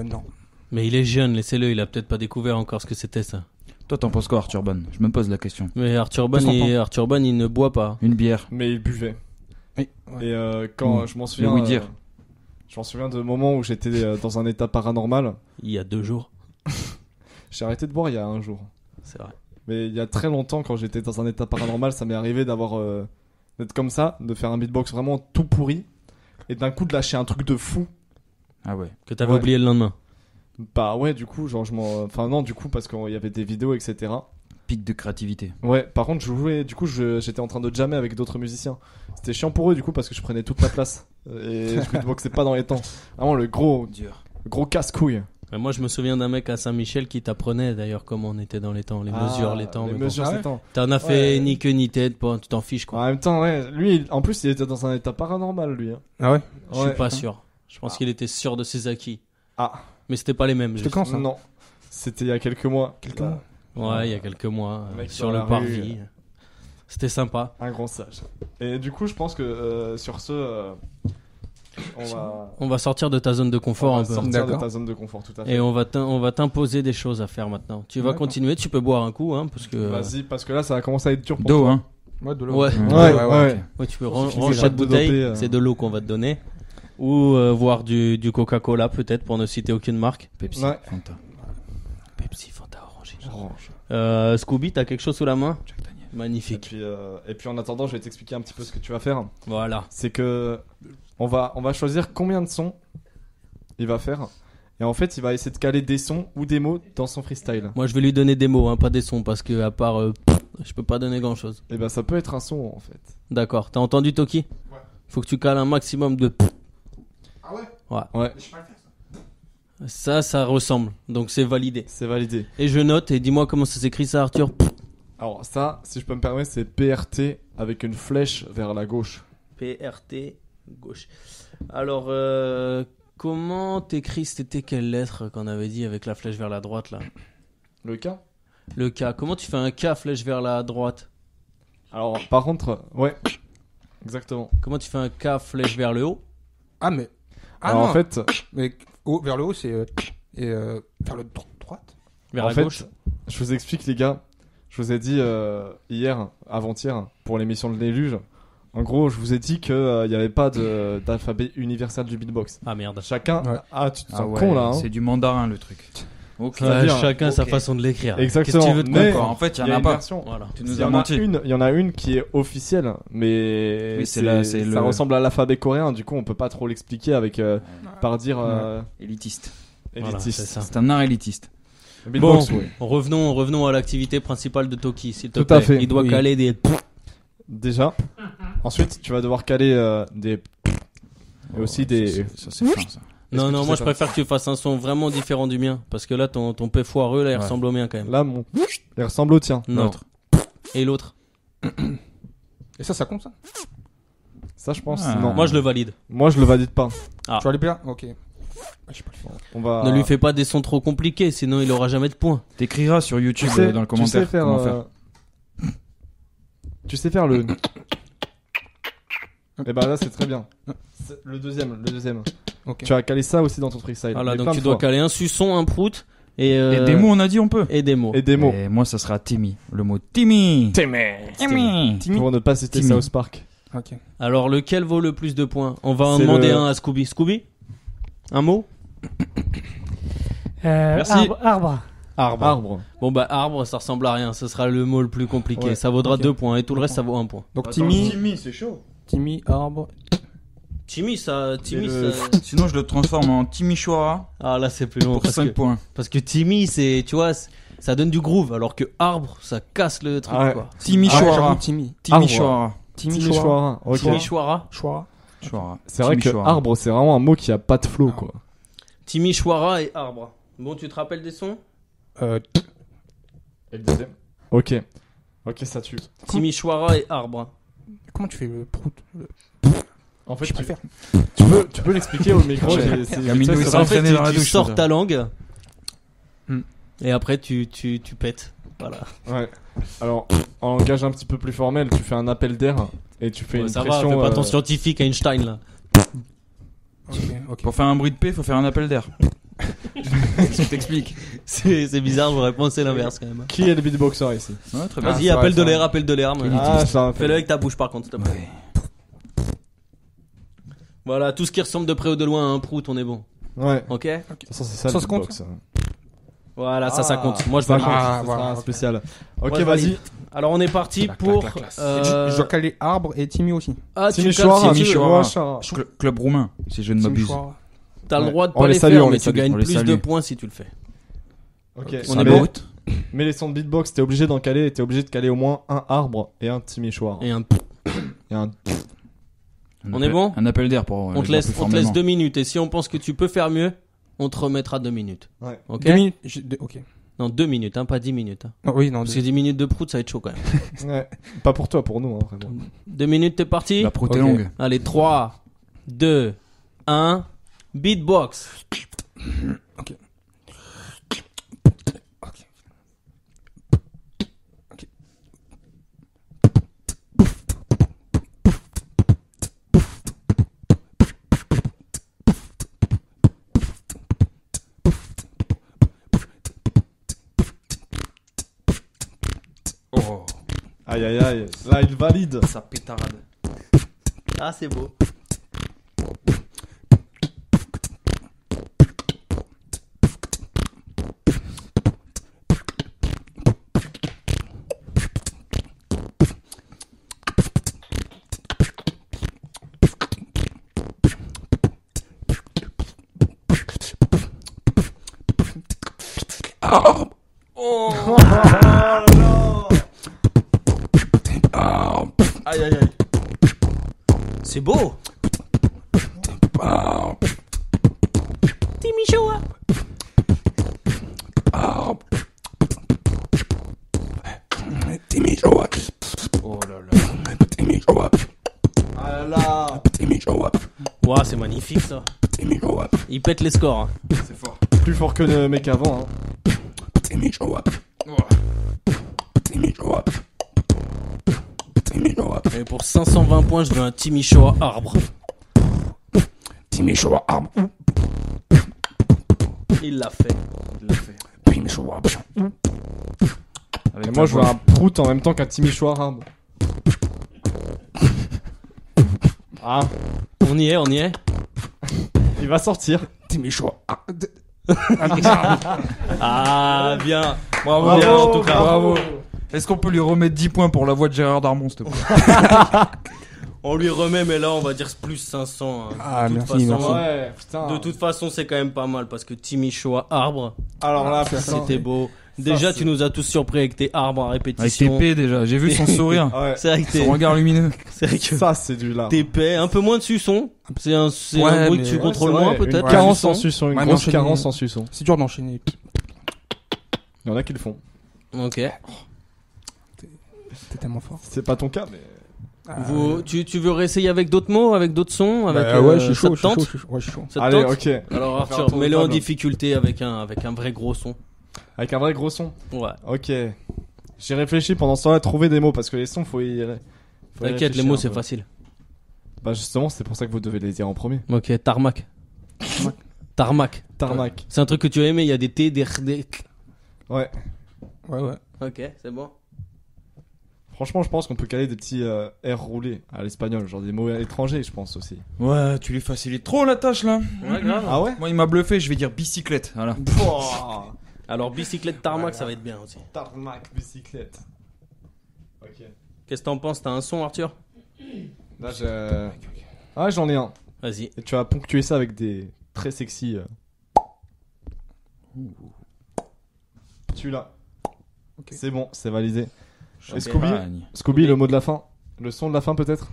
non. Mais il est jeune, laissez-le, il a peut-être pas découvert encore ce que c'était ça. Toi, t'en penses quoi, Arthur Ban? Je me pose la question. Mais Arthur Ban, il ne boit pas. Une bière. Mais il buvait. Oui. Et quand je m'en souviens. oui dire. Je m'en souviens de moments où j'étais dans un état paranormal. Il y a 2 jours. J'ai arrêté de boire il y a un jour. C'est vrai. Mais il y a très longtemps, quand j'étais dans un état paranormal, ça m'est arrivé d'être comme ça, de faire un beatbox vraiment tout pourri, et d'un coup de lâcher un truc de fou. Ah ouais. Que t'avais Ouais. oublié le lendemain. Bah ouais, du coup, genre enfin non, du coup, parce qu'il y avait des vidéos, etc. Pic de créativité. Ouais, par contre, j'étais en train de jammer avec d'autres musiciens. C'était chiant pour eux, du coup, parce que je prenais toute la place. Et je beatboxais pas dans les temps. Vraiment, le gros casse-couille. Mais moi, je me souviens d'un mec à Saint-Michel qui t'apprenait d'ailleurs comment on était dans les temps, les mesures, les temps. Les mais bon. mesures, Ah c'est ouais. temps. T'en as fait Ouais. ni queue ni tête, bon, tu t'en fiches quoi. En même temps, ouais, lui, en plus, il était dans un état paranormal, lui. Hein. Ah ouais. Je suis pas sûr. Je pense qu'il était sûr de ses acquis. Ah. Mais c'était pas les mêmes. C'était quand ça? Non, c'était il y a quelques mois. Ouais, il y a quelques mois, Le mec sur dans le la parvis. rue. C'était sympa. Un grand sage. Et du coup, je pense que sur ce, On va sortir de ta zone de confort un peu. sortir de D'accord. ta zone de confort, tout à fait. Et on va t'imposer des choses à faire maintenant. Tu vas D'accord. continuer, tu peux boire un coup, hein, parce que. Vas-y, parce que là, ça va commencer à être dur pour D'eau, toi. hein. Ouais, de l'eau. Ouais. Ouais. Ouais, tu peux Suffisait ranger pas cette de bouteille, doper, c'est de l'eau qu'on va te donner. Ou voir du Coca-Cola peut-être pour ne citer aucune marque. Pepsi, Ouais. Fanta. Pepsi, Fanta, Orange. Orange. Scooby, t'as quelque chose sous la main? Jack Daniel. Et Magnifique. puis en attendant, je vais t'expliquer un petit peu ce que tu vas faire. Voilà. C'est que on va choisir combien de sons il va faire. Et en fait, il va essayer de caler des sons ou des mots dans son freestyle. Moi, je vais lui donner des mots, hein, pas des sons, parce que à part, je peux pas donner grand chose. Et ben, ça peut être un son en fait. D'accord. T'as entendu Toki? Ouais. Faut que tu cales un maximum de. Ah ouais. Ouais, Je sais pas le faire Ça ça. ça ressemble. Donc c'est validé. c'est validé. Et je note et dis-moi comment ça s'écrit ça, Arthur. Alors ça, si je peux me permettre, c'est PRT avec une flèche vers la gauche. PRT gauche. Alors, comment t'écris? C'était quelle lettre qu'on avait dit avec la flèche vers la droite là? Le K. Le K. Comment tu fais un K flèche vers la droite? Alors, par contre, ouais, exactement. Comment tu fais un K flèche vers le haut? Ah mais. Ah Alors non. en fait, Mais vers le haut c'est vers le droite. Vers en la fait, gauche? je vous explique les gars. Je vous ai dit avant-hier, pour l'émission de l'éluge. En gros, je vous ai dit qu'il n'y avait pas d'alphabet universel du beatbox. Ah merde. Chacun. Ouais. Ah, tu te sens Ah ouais, con là. Hein. c'est du mandarin le truc. Ok. C'est-à-dire, chacun sa ok. façon de l'écrire. Exactement. Qu'est-ce que tu veux te Mais comprendre En fait, il y en a une pas. version. Voilà. Tu Il nous y as en a menti. une. Il y en a une qui est officielle, mais Oui, c'est là, c'est ça le- ressemble à l'alphabet coréen. Du coup, on peut pas trop l'expliquer avec par dire Élitiste. Voilà, élitiste. c'est ça. C'est un art élitiste. Beatbox, Bon, ouais. revenons à l'activité principale de Toki, s'il te Tout plaît. à fait. Il doit Oui. caler des. Déjà. Ensuite, tu vas devoir caler des. Et aussi des. Ça, c'est fin, ça. Non, que non, tu moi sais je pas préfère que tu fasses un son vraiment différent du mien. Parce que là, ton P foireux, là, il Ouais. ressemble au mien quand même. Là, il ressemble au tien. Non. L'autre. Et l'autre? Et ça compte ça. Ça, je pense. Ah. Non. Moi je le valide. Moi, je le valide pas. Ah. Tu vas aller bien. Ok. Je sais pas le faire. On va. Ne lui fais pas des sons trop compliqués, sinon il aura jamais de points. T'écriras sur Tu YouTube sais, dans le tu commentaire sais faire. comment faire. Tu sais faire le. Et bah là, c'est très bien. C'est le deuxième. Ok. Tu as calé ça aussi dans ton freestyle. Voilà, mais donc plein tu de dois fois. caler un suçon, un prout et des mots, on a dit on peut. et des mots. Et des mots. Et moi, ça sera Timmy. Le mot Timmy. Timmy. Pour ne pas citer Timmy. South Park. Ok. Alors lequel vaut le plus de points? On va en C'est demander le- un à Scooby. Scooby? Un mot? Merci. Arbre. Arbre. Bon bah arbre, ça ressemble à rien. Ce sera le mot le plus compliqué. Ouais. Ça vaudra Ok. 2 points et tout le reste ça vaut 1 point. Donc Timmy, c'est chaud. Timmy, arbre. Timmy, ça. le- Sinon, je le transforme en Timmy Chouara Ah là c'est plus long pour parce 5 que, points. parce que Timmy c'est, tu vois, ça donne du groove alors que arbre ça casse le truc Ah ouais. quoi. Timmy Ah ouais, Chouara. j'avoue, Timmy. Timmy Arbre. Chouara. Timmy Chouara. Ok. Timmy Chouara. Chouara. Chouara. C'est vrai Timmy que Chouara. arbre, c'est vraiment un mot qui a pas de flow, quoi. Timmy Chouara et arbre. Bon, tu te rappelles des sons? Et le deuxième. Ok. Ok, ça tue. Timmy Chouara et arbre. Comment tu fais le prout? En fait, Je préfère. tu peux l'expliquer au micro. Gamino, il s'est En fait, entraîné dans la tu douche. sors ça. ta langue Hmm. et après tu pètes. Voilà. Ouais. Alors, en langage un petit peu plus formel, tu fais un appel d'air et tu fais Ouais, une ça va, pression. fais pas ton scientifique Einstein là. Ok. Ok. Pour faire un bruit de paix, il faut faire un appel d'air. Je t'explique. C'est bizarre, j'aurais pensé l'inverse quand même. Qui est le beatboxer ici? Ouais, très bien. Vas-y, ça va, appelle ça de va. l'air, appelle de l'air. mais- Ah, ça va. Fais-le avec ta bouche par contre, s'il te plaît. Ouais. Voilà, tout ce qui ressemble de près ou de loin à un prout, on est bon. Ouais. Ok. De toute façon, c'est ça Ça le se compte, beatbox. Voilà, ça compte. Moi je Ça valide. compte, Ah, ça voilà, sera un ok. spécial. Ok, Moi, je vas-y. valide. Alors on est parti La pour. classe, la classe. Je dois caler Arbre et Timmy aussi. Ah, tu Timmy cales Chouara, si tu veux. Chouara. Club roumain, si je ne m'abuse. T'as le Ouais. droit de On pas les les salue, faire, on mais les tu salue. gagnes On les plus de salue. points si tu le fais. Ok. On Ah, est mais- bon. Mais les sons de beatbox, t'es obligé d'en caler et t'es obligé de caler au moins un arbre et un Timmy Chouard. Et un. Et un... Un On appel- est bon Un appel d'air pour. On le te dire laisse, plus on te laisse formellement. 2 minutes. Et si on pense que tu peux faire mieux, on te remettra 2 minutes. Ouais. Ok. 2 minutes. Ok. Non, 2 minutes, hein, pas 10 minutes. Hein. Non, oui, non. Parce que 10 minutes de prout, ça va être chaud quand même. Ouais. Pas pour toi, pour nous, hein, vraiment. 2 minutes, t'es parti? La prout est Ok. longue. Allez, 3, 2, 1. Beatbox. Ok. Oh, Aïe aïe aïe. Là, il valide. ça pétarade. Ah, c'est beau. Aïe aïe aïe. C'est beau. Timmy Showa. Timmy show up. Oh là là. Timmy show up. Ah là. Timmy show up. Ouah, c'est magnifique ça. Timmy show up. Il pète les scores. Hein. C'est fort. Plus fort que le mec avant. Hein. Timmy show up. Oh. Timmy show up. Timmy show up. Et pour 520 points, je veux un Timmy Showa arbre. Timmy show up. Il l'a fait. Il l'a fait. Timmy show up. Avec Et ta moi, je veux voix. un prout en même temps qu'un Timmy Chouard arbre. Ah, On y est, on y est. il va sortir. Timmy show up. Ah, bien. Bravo, Bien, en tout cas. bravo. Est-ce qu'on peut lui remettre 10 points pour la voix de Gérard Darmon, s'il te plaît? On lui remet, mais là, on va dire plus 500. Hein. Ah, de toute merci, façon, merci. Ouais, putain. De toute façon, c'est quand même pas mal parce que Timmy Showa arbre, Alors là, putain. c'était beau. Déjà, c'est- tu nous as tous surpris avec tes arbres à Avec répétition. TP déjà, j'ai vu son sourire. Ouais. C'est vrai que Son regard lumineux. c'est vrai que Ça, c'est du lard. t'épais, un peu moins de suçon. C'est un Ouais, bruit que mais- tu ouais, contrôles c'est moins vrai, peut-être. Une carence le en suçon. suçon, une Ouais, grosse d'enchaîner. carence en suçon. C'est dur d'enchaîner. Il y en a qui le font. Ok. T'es tellement fort. C'est pas ton cas, mais. Tu veux réessayer avec d'autres mots, avec d'autres sons, avec Ouais, je suis ça chaud, te je suis chaud, tente je suis chaud. Ouais, je suis chaud. Ça te Allez, tente ok. Alors On va faire un Arthur, tour de mets-le en table. difficulté avec un vrai gros son. Avec un vrai gros son. Ouais. Ok. J'ai réfléchi pendant ce temps-là à trouver des mots parce que les sons, faut y T'inquiète, les réfléchir mots un c'est peu. facile. Bah, justement, c'est pour ça que vous devez les dire en premier. Ok, tarmac. Tarmac. Tarmac. C'est un truc que tu as aimé, il y a des T, des R, des... Ouais. Ouais, ouais. Ok, c'est bon. Franchement, je pense qu'on peut caler des petits R roulés à l'espagnol, genre des mots étrangers, je pense aussi. Ouais, tu lui facilites trop la tâche là. Ouais, grave. Ah ouais? Moi, il m'a bluffé, je vais dire bicyclette. Voilà. Alors bicyclette tarmac, ça va être bien aussi. Tarmac, bicyclette. Ok. Qu'est-ce que t'en penses? T'as un son, Arthur? Là, ah, j'en ai un. Vas-y. Et tu vas ponctuer ça avec des très sexy. Celui-là. C'est bon, c'est validé. Et Scooby, Champagne. Scooby, le mot de la fin. Le son de la fin peut-être?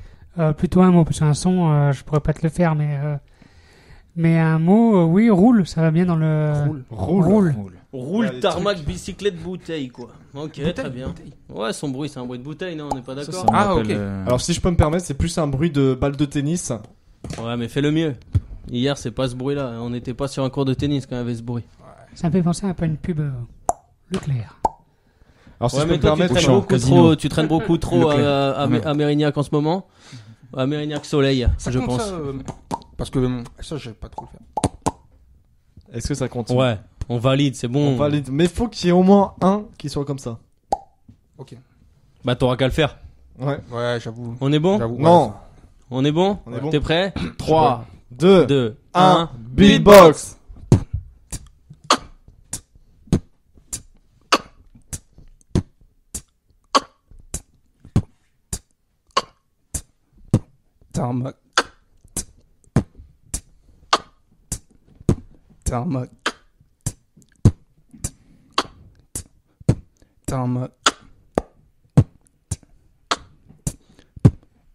Plutôt un mot, parce qu'un son, je pourrais pas te le faire, mais un mot, oui, roule, ça va bien dans le. Roule. Roule Ouais, les tarmac, bicyclette, bouteille, quoi. Ok, très bien. Ouais, son bruit, c'est un bruit de bouteille, non? On n'est pas Ça, d'accord? ça me Ah, rappelle, ok. Alors si je peux me permettre, c'est plus un bruit de balle de tennis. Ouais, mais fais le mieux. Hier, c'est pas ce bruit-là. On n'était pas sur un cours de tennis quand il y avait ce bruit. Ça me fait penser un peu à une pub Leclerc. Alors si Ouais, je peux mais me toi, permettre, tu traînes beaucoup trop Leclerc. à Mérignac en ce moment. À Mérignac Soleil, Ça je compte, pense. ça, parce que ça, je vais pas trop le faire. est-ce que ça compte? Ouais, on valide, c'est bon. On valide. Mais faut qu'il y ait au moins un qui soit comme ça. Ok. Bah, t'auras qu'à le faire. Ouais. Ouais, j'avoue. On est bon? J'avoue. Non. On est bon? On est bon. T'es prêt? 3, 2, 2, 1, 1. beatbox. Tarmac. Tarmac. Tarmac.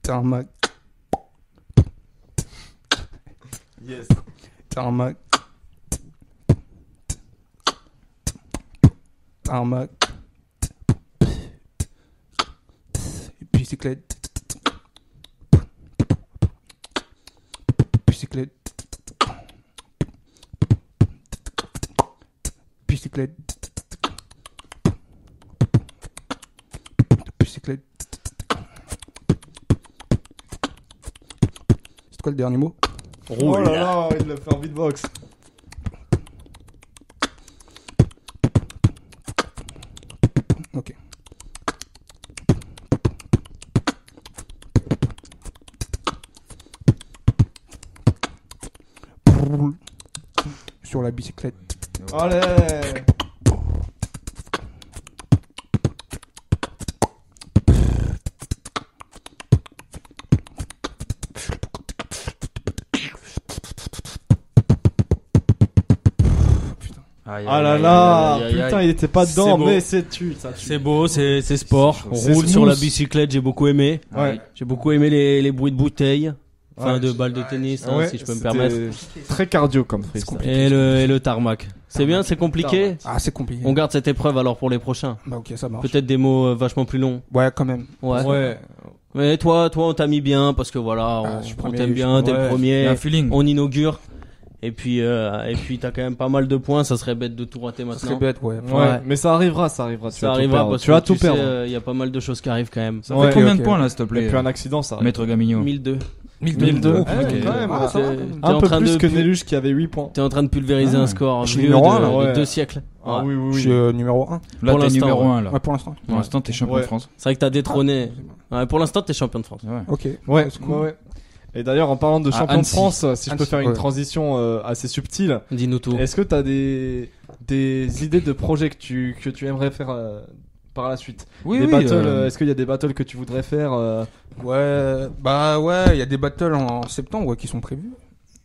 Tarmac. Yes. Tarmac. Tarmac. Bicyclette. Bicyclette. Bicyclette. Bicyclette. C'est quoi le dernier mot? Oh là là, il l'a fait en beatbox. Ok. Sur la bicyclette. Allez. Ah là là, putain, il était pas dedans, C'est beau. mais c'est tu, ça tue. C'est beau, c'est sport. On C'est roule sur la smooth. bicyclette, j'ai beaucoup aimé. Ouais. J'ai beaucoup aimé les bruits de bouteilles. Enfin, Ouais. de balles de tennis, hein, Ouais, si je peux me c'était permettre. Très cardio comme freestyle. Et le tarmac. C'est bien, c'est compliqué. Ah, c'est compliqué. On garde cette épreuve alors pour les prochains. Bah, ok, ça marche. Peut-être des mots vachement plus longs. Ouais, quand même. Ouais. Ouais. Mais toi, on t'a mis bien parce que voilà, je suis on premier, t'aime bien, t'es le Il y a premier. un feeling. On inaugure. Et puis t'as quand même pas mal de points. Ça serait bête de tout rater Ça maintenant. serait bête, ouais. Ouais, mais ça arrivera. Tu Ça vas tout arrivera perdre. parce Tu vas que tout tu sais, perdre. il y a pas mal de choses qui arrivent quand même. Ça Ouais, fait combien ok. de points là, s'il te Et plaît? puis un accident, ça arrive. Maître Gamigno. 1002. 1002. Ok. quand même. Ah, ça va, T'es- quand même. t'es en Un peu train plus de que pu- Neluche qui avait 8 points. T'es en train de pulvériser un score Je suis vieux numéro un, de, là, de ouais. 2 siècles. Ah Ouais. oui, oui, Je oui. suis numéro 1. Là, Pour t'es l'instant, numéro 1 là. Ouais, pour l'instant. Pour l'instant, t'es champion Ouais. de France. C'est vrai que t'as détrôné. Ouais, pour l'instant, t'es champion de France. Ouais. Ok. Ouais, C'est cool. ouais. Et d'ailleurs, en parlant de À champion de Annecy. France, si je peux Annecy, faire une ouais. transition assez subtile, Dis-nous tout. est-ce que t'as des idées de projets que tu aimerais faire par la suite? Oui, Des oui. battles, est-ce qu'il y a des battles que tu voudrais faire Ouais, bah ouais, il y a des battles en septembre ouais, qui sont prévus.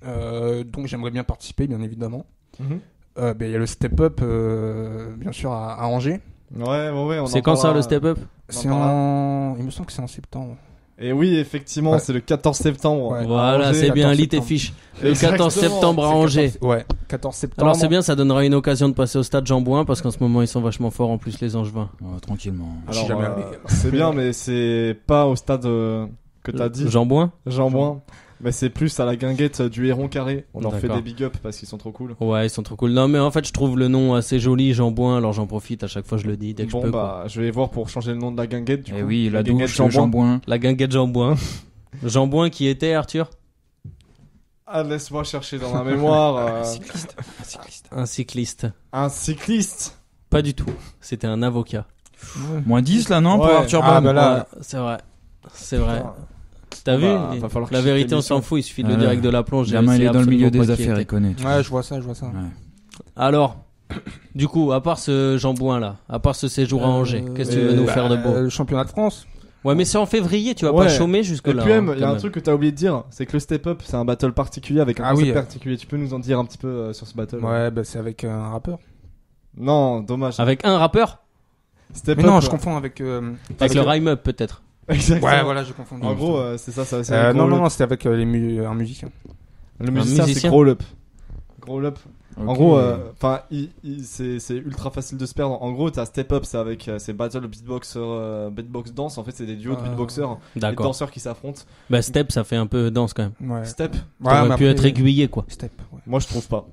Donc j'aimerais bien participer, bien évidemment. Bah, il y a le Step Up, bien sûr, à Angers. Ouais, on C'est en quand ça parlera. le step up? C'est parlera. il me semble que c'est en septembre. Et oui, effectivement, Ouais. c'est le 14 septembre. Ouais. Voilà, Angers, c'est bien, 14 lis tes septembre. fiches. Le 14 Exactement, septembre à c'est Angers. Ouais, 14 septembre. Alors c'est bien, ça donnera une occasion de passer au stade Jean Bouin parce qu'en ce moment ils sont vachement forts en plus les Angevins. Tranquillement. Je suis Alors, jamais allé. c'est bien, mais c'est pas au stade que t'as dit, Jean Bouin? Jean-Bouin. Mais c'est plus à la guinguette du Héron Carré. On leur fait D'accord. des big up parce qu'ils sont trop cool. Ouais, ils sont trop cool. Non mais en fait je trouve le nom assez joli, Jean Bouin, alors j'en profite, à chaque fois je le dis dès que Bon, je peux. quoi. bah, je vais voir pour changer le nom de la guinguette. Du Et coup. oui, la guinguette douche, le jambouin. La guinguette Jean Bouin. Jean Bouin qui était Arthur? Ah, laisse-moi chercher dans ma mémoire. Un cycliste. Un cycliste. Pas du tout. C'était un avocat. Moins 10 là, non, pour Ouais. Arthur Ah, Baum. bah là, Ouais, c'est vrai. C'est vrai. T'as vu? Bah, va falloir La quitter vérité, on l'émission. s'en fout, il suffit de le Voilà. dire avec de la plonge. Le gamin, il c'est est dans le milieu absolument des pas qui affaires, était. il connaît. ouais, je vois ça. Ouais. Alors, du coup, à part ce Jean Bouin là, à part ce séjour à Angers, qu'est-ce que tu veux nous faire de beau? Le championnat de France. Ouais, mais c'est en février, tu vas Ouais. pas chômer jusque Et là. puis même, hein, il y a quand un même. truc que t'as oublié de dire, c'est que le step up, c'est un battle particulier avec un Ah concept oui. particulier. Tu peux nous en dire un petit peu sur ce battle? Ouais, bah c'est avec un rappeur. Non, dommage. Avec un rappeur? Step Mais up. non, je confonds avec. Avec le rhyme up peut-être. Exactement. Ouais, voilà, je confonds. En gros, c'est ça va être non, Grow non, Up. c'était avec un musicien. Le musicien, c'est musicien. Grow Up. Grow Up. En Ok. gros, enfin, c'est ultra facile de se perdre. En gros, t'as Step Up, c'est avec c'est battle beatboxer, beatbox dance. En fait, c'est des duos de beatboxers et de D'accord. danseurs qui s'affrontent. Bah, step, ça fait un peu danse quand même. Ouais. Step, T'aurais mais pu après, être aiguillé quoi. Step, ouais. moi je trouve pas.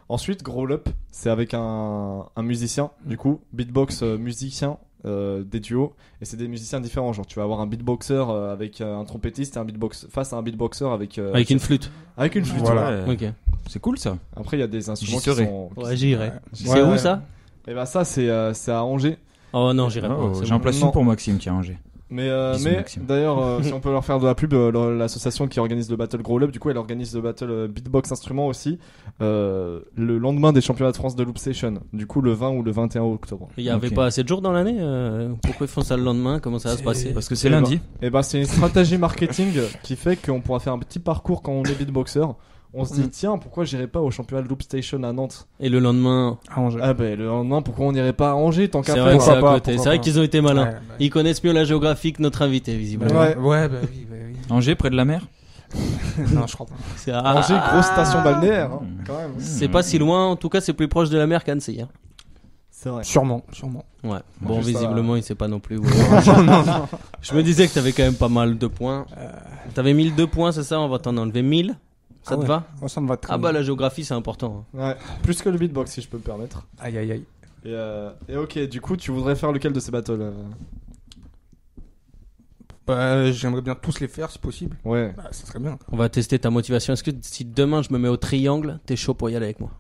Ensuite, Grow Up, c'est avec un musicien, du coup, beatbox musicien. Des duos et c'est des musiciens différents, genre tu vas avoir un beatboxer avec un trompettiste et un beatbox face à un beatboxer avec Avec une flûte. avec une flûte. Voilà. Ouais. Ok. C'est cool ça. Après il y a des instruments J'y qui serai. sont Ouais, j'irai. C'est Ouais. où ça? et bah ça c'est à Angers. Oh non, j'irai Oh, pas. c'est j'ai un bon. placement Non. pour Maxime, tiens, Angers. Mais Bisous, Maxime. d'ailleurs, si on peut leur faire de la pub, l'association qui organise le Battle Grow Up, du coup, elle organise le Battle Beatbox Instrument aussi le lendemain des championnats de France de Loop Station. Du coup, le 20 ou le 21 octobre. Il y avait Ok. pas assez de jours dans l'année. Pourquoi ils font ça le lendemain? Comment ça va se passer? Parce que c'est lundi. Et bah, c'est une stratégie marketing qui fait qu'on pourra faire un petit parcours quand on est beatboxer. On se dit, tiens, pourquoi j'irai pas au championnat de Loop Station à Nantes? Et le lendemain, À Angers. Ah, bah, le lendemain, pourquoi on n'irait pas à Angers tant qu'à c'est faire? vrai que c'est à pourquoi pas, côté. pourquoi C'est vrai pas. qu'ils ont été malins. Ouais, bah, Ils connaissent mieux la géographie que notre invité, visiblement. Ouais. ouais, bah oui, bah oui. Angers, près de la mer. Non, je crois pas. C'est Angers, grosse station balnéaire, hein, quand même. C'est pas si loin. En tout cas, c'est plus proche de la mer qu'Annecy. Hein. C'est vrai. Sûrement. Ouais. Bon, plus, ça visiblement, il sait pas non plus. Ouais. Je me disais que t'avais quand même pas mal de points. T'avais 1002 points, c'est ça? On va t'en enlever 1000. Ça Ah te ouais. va? Moi, ça me va très Ah bien. bah la géographie c'est important. Ouais. Plus que le beatbox, si je peux me permettre. Aïe, aïe, aïe. Et ok, du coup, tu voudrais faire lequel de ces battles? Bah, j'aimerais bien tous les faire si possible. Ouais. Bah, ça serait bien. On va tester ta motivation. Est-ce que si demain je me mets au triangle, t'es chaud pour y aller avec moi?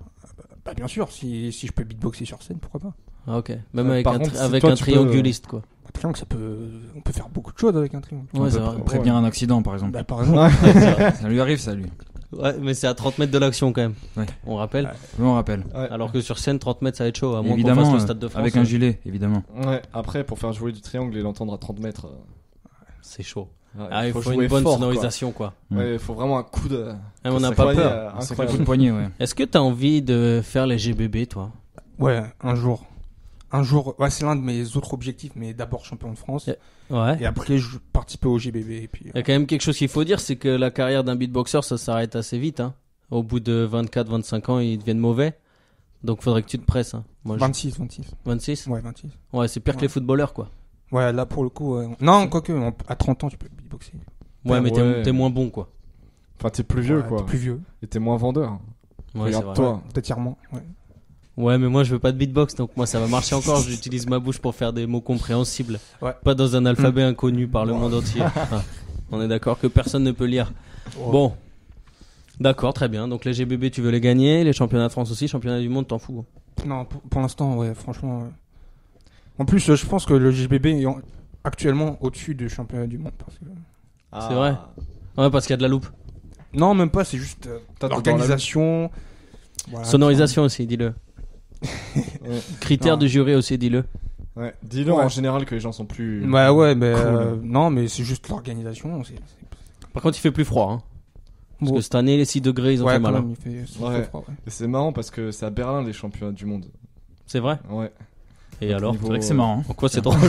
Bah, bien sûr, si je peux beatboxer sur scène, pourquoi pas. Ah ok. Même Ouais, avec par un, contre, si avec toi, un tu peux, trianguliste quoi. Bah, triangle, on peut faire beaucoup de choses avec un triangle. Ouais, c'est On vrai. peut prévenir un accident, par exemple. Bah, par exemple. Ça lui arrive, ça lui. Ouais, mais c'est à 30 mètres de l'action quand même. Ouais. On rappelle. Oui, on rappelle. Ouais. Alors que sur scène, 30 mètres ça va être chaud. À moins qu'on Évidemment, fasse le Stade de France. avec un gilet, évidemment. Ouais. Après, pour faire jouer du triangle et l'entendre à 30 mètres. C'est chaud. Ouais, Ah, il faut jouer une bonne fort, sonorisation quoi. quoi. Ouais, il faut vraiment un coup de. Ah, on n'a Ça pas croyait, peur. Un incroyable. coup de poignet, ouais. Est-ce que t'as envie de faire les GBB toi? Ouais, un jour. Un jour, ouais, c'est l'un de mes autres objectifs, mais d'abord champion de France. Ouais. Et après, je participer au GBB. Et puis, Il y a quand même quelque chose qu'il faut dire, c'est que la carrière d'un beatboxer, ça s'arrête assez vite. Hein. Au bout de 24-25 ans, ils deviennent mauvais. Donc faudrait que tu te presses. Hein. Moi, 26. 26 Ouais, 26. Ouais, c'est pire que les footballeurs, quoi. Ouais, là, pour le coup, non, quoique, à 30 ans, tu peux beatboxer. Ouais, mais ouais. t'es moins bon, quoi. Enfin, t'es plus vieux, Ouais, quoi. t'es plus vieux. Et t'es moins vendeur. Ouais, c'est vrai. Regarde-toi. Peut-être Irman, ouais. Ouais, mais moi, je veux pas de beatbox, donc moi, ça va marcher encore. J'utilise ma bouche pour faire des mots compréhensibles. Ouais. Pas dans un alphabet inconnu par le monde entier. Ah, on est d'accord que personne ne peut lire. Ouais. Bon. D'accord, très bien. Donc les GBB, tu veux les gagner. Les championnats de France aussi. Championnat du monde, t'en fous. Non, pour l'instant, ouais, franchement. En plus, je pense que le GBB est actuellement au-dessus du championnat du monde. Parce que... Ah. C'est vrai. Ouais, parce qu'il y a de la loupe. Non, même pas, c'est juste Toi, t'es l'organisation. Voilà, Sonorisation aussi, dis-le. Ouais. Critères Non. du jury aussi, dis-le. Ouais. Dis-le Ouais. en général que les gens sont plus. Bah ouais, mais Cool. non, mais c'est juste l'organisation. Par contre, il fait plus froid. Hein. Parce Bon. que cette année, les 6 degrés, ils ont Ouais, fait quand mal. même, Hein. il fait c'est Ouais. froid, ouais. Et c'est marrant parce que c'est à Berlin les championnats du monde. C'est vrai. Ouais. Et alors niveau- C'est vrai que c'est marrant. En quoi c'est drôle?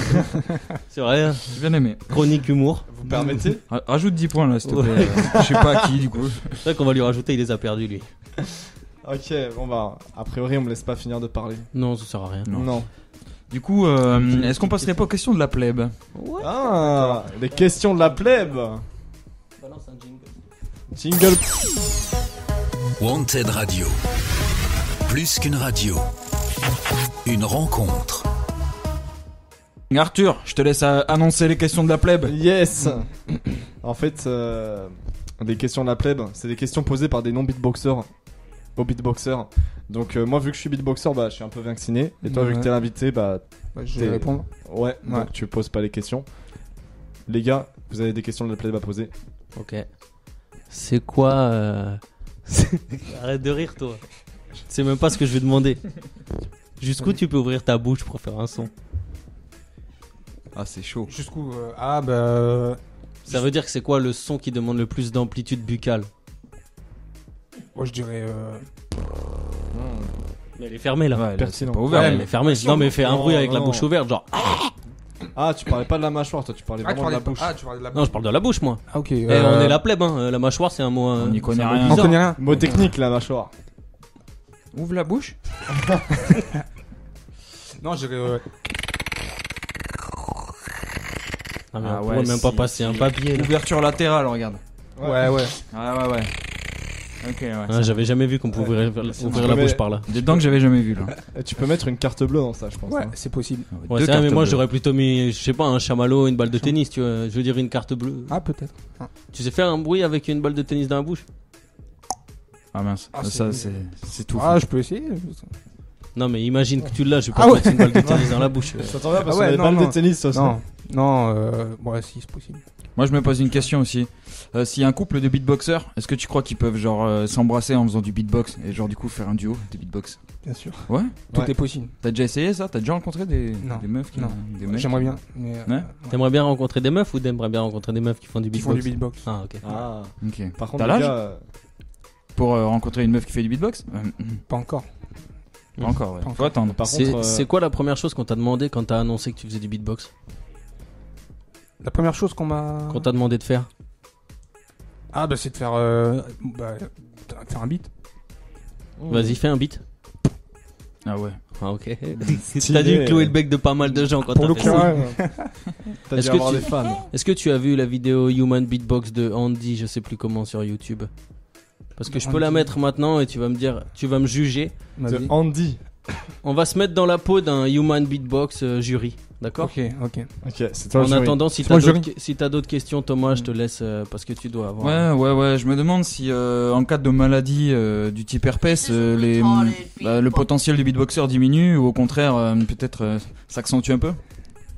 C'est vrai. Hein. J'ai bien aimé. Chronique humour. Vous permettez? Rajoute 10 points là, s'il te plaît. Ouais. Je sais pas à qui, du coup. C'est vrai qu'on va lui rajouter, il les a perdus, lui. Ok, bon bah, a priori on me laisse pas finir de parler. Non, ça sert à rien. Non. Du coup, est-ce qu'on passerait pas aux questions de la plèbe? Ah, les questions de la plèbe. Balance un jingle. Jingle. Wanted Radio. Plus qu'une radio. Une rencontre. Arthur, je te laisse annoncer les questions de la plèbe. Yes. En fait, les questions de la plèbe, c'est des questions posées par des non-beatboxers aux beatboxers. Donc moi, vu que je suis beatboxer, bah, je suis un peu vacciné. Et toi, vu que Ouais. t'es l'invité, bah, Ouais, je vais T'es- répondre. ouais, donc tu poses pas les questions. Les gars, vous avez des questions de la plèbe à poser? Ok. C'est quoi Arrête de rire, toi. C'est même pas ce que je vais demander. Jusqu'où tu peux ouvrir ta bouche pour faire un son? Ah, c'est chaud. Jusqu'où ah, bah. Ça veut dire que c'est quoi le son qui demande le plus d'amplitude buccale? Moi, je dirais. Mais elle est fermée là. Ouais, là, Pertinent. c'est pas ouvert. Ouais, Elle est fermée. Non, mais fais un bruit avec la non. bouche ouverte, genre. Ah, tu parlais pas de la mâchoire, toi, tu parlais Ah, tu vraiment de la parlais bouche. Ah, tu parlais de la Non, je parle de la bouche, moi. Ah, ok. Eh, on est la plèbe, hein. La mâchoire, c'est un mot. On n'y connaît c'est un mot rien. On bizarre. connaît rien. Mot technique, la mâchoire. Ouvre la bouche. Non, je dirais. Ah, mais Ah on ouais, pourrait même pas si, passer un papier là. Ouverture latérale, regarde. Ouais, ouais. Ouais. Ok, ouais. Ah, j'avais jamais vu qu'on pouvait ouvrir la Mais- bouche par là. Des dents que j'avais jamais vues là. Et tu peux mettre une carte bleue dans ça, je pense. Ouais, hein. c'est possible. Ouais, Deux c'est vrai, mais cartes moi bleues. j'aurais plutôt mis, je sais pas, un chamallow, une balle de tennis, tu vois. Je veux dire une carte bleue. Ah, peut-être. Tu sais faire un bruit avec une balle de tennis dans la bouche? Ah mince, Ah, ça c'est- c'est tout. Ah, je peux essayer. Non, mais imagine que tu l'as, je vais pas Ah te ouais. mettre une balle de tennis dans la bouche. Ça tombe bien parce Ah ouais, qu'on a des non, balles non. de tennis, ça. Non. Non, ouais, si, c'est possible. Moi, je me pose une question aussi. S'il y a un couple de beatboxers, est-ce que tu crois qu'ils peuvent genre s'embrasser en faisant du beatbox et genre du coup faire un duo de beatbox? Bien sûr. Ouais. Tout Ouais. est possible. T'as déjà essayé ça? T'as déjà rencontré des meufs qui Non. des mecs J'aimerais bien. Mais, Ouais. T'aimerais bien rencontrer des meufs ou t'aimerais bien rencontrer des meufs qui font du Qui font beatbox? du beatbox. Ah, ok. Ah. Ok. Par contre, T'as les l'âge gars, pour rencontrer une meuf qui fait du beatbox? Pas encore. Pas encore. Ouais. Pas Faut encore. attendre. par contre, C'est quoi la première chose qu'on t'a demandé quand t'as annoncé que tu faisais du beatbox? La première chose qu'on m'a. Qu'on t'a demandé de faire? Ah, bah, c'est de faire. Faire un beat. Vas-y, fais un beat. Ah ouais. Ah, ok. Stylé. T'as dû clouer le bec de pas mal de gens quand Pour t'as le fait coup, ça. ouais. T'as Est-ce dû que avoir tu- des fans. Est-ce que tu as vu la vidéo Human Beatbox de Andy, je sais plus comment, sur YouTube? Parce que je peux la Andy. mettre maintenant et tu vas me dire, tu vas me juger. De Vas-y. Andy. On va se mettre dans la peau d'un Human Beatbox jury, d'accord? Ok, ok. Ok, c'est toi En le jury. attendant, si C'est moi t'as le d'autres si t'as d'autres questions, Thomas, je te laisse parce que tu dois avoir. Ouais. Je me demande si en cas de maladie du type herpès, le potentiel du beatboxer diminue ou au contraire peut-être s'accentue un peu.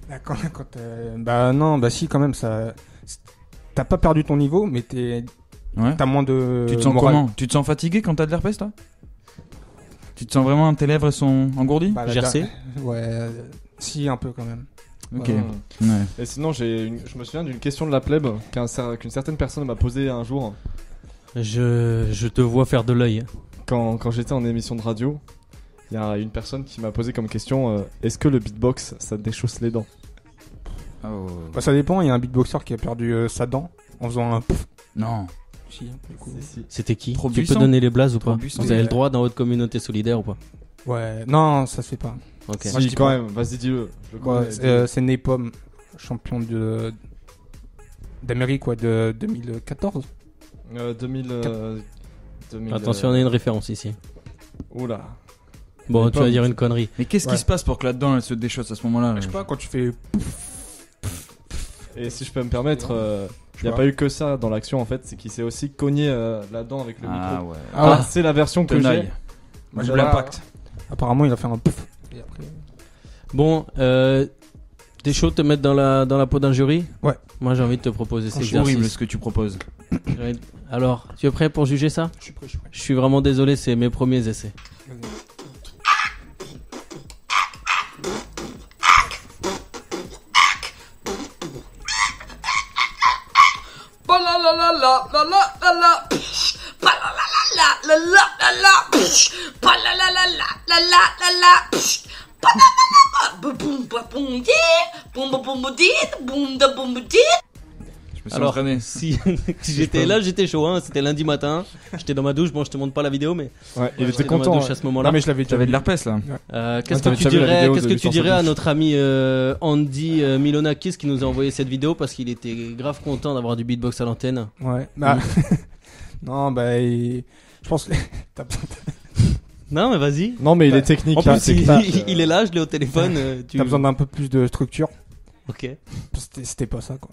D'accord, bah non, bah si, quand même, ça. T'as pas perdu ton niveau, mais Ouais. t'as moins de. Tu te sens morale. comment? Tu te sens fatigué quand t'as de l'herpès, toi? Tu te sens vraiment tes lèvres sont engourdies? Bah, la Gercé? Ouais, si, un peu quand même. Ok. Ouais. Ouais. Et sinon, je me souviens d'une question de la plèbe qu'une certaine personne m'a posée un jour Je te vois faire de l'œil. quand j'étais en émission de radio. Il y a une personne qui m'a posé comme question est-ce que le beatbox ça te déchausse les dents? Oh. Bah, ça dépend, il y a un beatboxer qui a perdu sa dent en faisant un pouf. Non. Si, du coup. Si. C'était qui? Trop Tu puissant. peux donner les blazes ou Trop pas? puissant. Vous avez le droit dans votre communauté solidaire ou pas? Ouais, non, ça se fait pas. Ok. Si, Moi, je dis quand pas. même, vas-y dis-le. Je le Ouais, connais, c'est Napalm, champion d'Amérique, quoi, de 2014. 2000, Attention, on a une référence ici. Oula. Bon, Mais tu pas vas dire vous. une connerie. Mais qu'est-ce Ouais. qui se passe pour que là-dedans elle se déchausse à ce moment-là? Je sais pas, quand tu fais. Et si je peux me permettre, il n'y a vois. pas eu que ça dans l'action en fait, c'est qu'il s'est aussi cogné la dent avec le Ah micro. ouais. Ah, C'est la version que Tenaille. j'ai. Moi, Double j'ai impact. Apparemment, il a fait un pouf. Et après. Bon, t'es chaud de te mettre dans la peau d'un jury? Ouais. Moi, j'ai envie de te proposer cet C'est horrible exercice. ce que tu proposes. Alors, tu es prêt pour juger ça? Je suis prêt, je suis prêt. Je suis vraiment désolé, c'est mes premiers essais. Vas-y. Je me suis Alors, entraîné. si j'étais là, j'étais chaud, hein. C'était lundi matin. J'étais dans ma douche. Bon, je te montre pas la vidéo, mais Ouais, il était j'étais dans ma content. douche à ce moment-là. Non, mais je l'avais déjà J'avais de vu. l'herpès là. Qu'est-ce Ouais, que t'avais tu déjà vu la dirais, vidéo qu'est-ce de que tu Lucien dirais à Sandwich. notre ami Andy Milonakis qui nous a envoyé cette vidéo parce qu'il était grave content d'avoir du beatbox à l'antenne? Ouais. Bah. Non, bah. Je pense que. T'as besoin Non, mais vas-y. Non, mais il est technique. En hein, plus, c'est il, clair. il est là, je l'ai au téléphone. t'as besoin d'un peu plus de structure. Ok. C'était pas ça, quoi.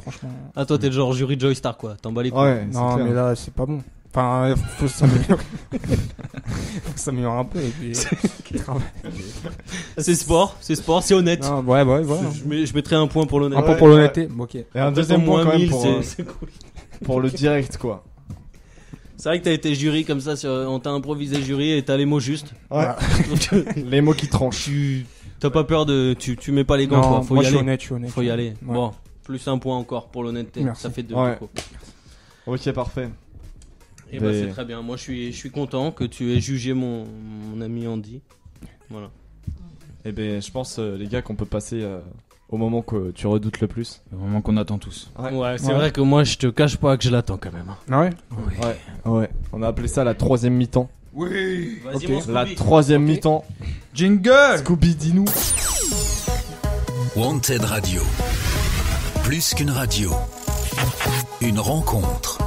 Franchement. Ah, toi, t'es le genre jury Joystar, quoi. T'en bats les couilles. Ouais, Non, c'est clair. mais là, c'est pas bon. Enfin, faut s'améliorer. Faut s'améliorer un peu. Et puis. C'est sport, c'est honnête. Non, ouais, voilà. Je mettrais un point pour Un l'honnêteté. point pour l'honnêteté. Bon, ok. Et un deuxième point moins quand même 1000, pour, c'est cool. pour le direct quoi. C'est vrai que t'as été jury comme ça, on t'a improvisé jury et t'as les mots justes. Ouais. Donc, Les mots qui tranchent. t'as pas peur de. Tu mets pas les gants, Non, quoi. Faut moi, y je suis aller. honnête, Faut y aller. Ouais. Bon, plus un point encore pour l'honnêteté. Merci. Ça fait 2. Ouais. Ok, parfait. Et bah, Mais- c'est très bien. Moi, je suis content que tu aies jugé mon ami Andy. Voilà. Et ben, je pense les gars qu'on peut passer au moment que tu redoutes le plus. Le moment qu'on attend tous. Ouais, c'est Ouais. vrai que moi, je te cache pas que je l'attends quand même. Ah ouais. Ouais. On a appelé ça la troisième mi-temps. Oui. Vas-y, Ok. mon Scooby. La troisième mi-temps. Jingle. Scooby, dis-nous. Wanted Radio. Plus qu'une radio. Une rencontre.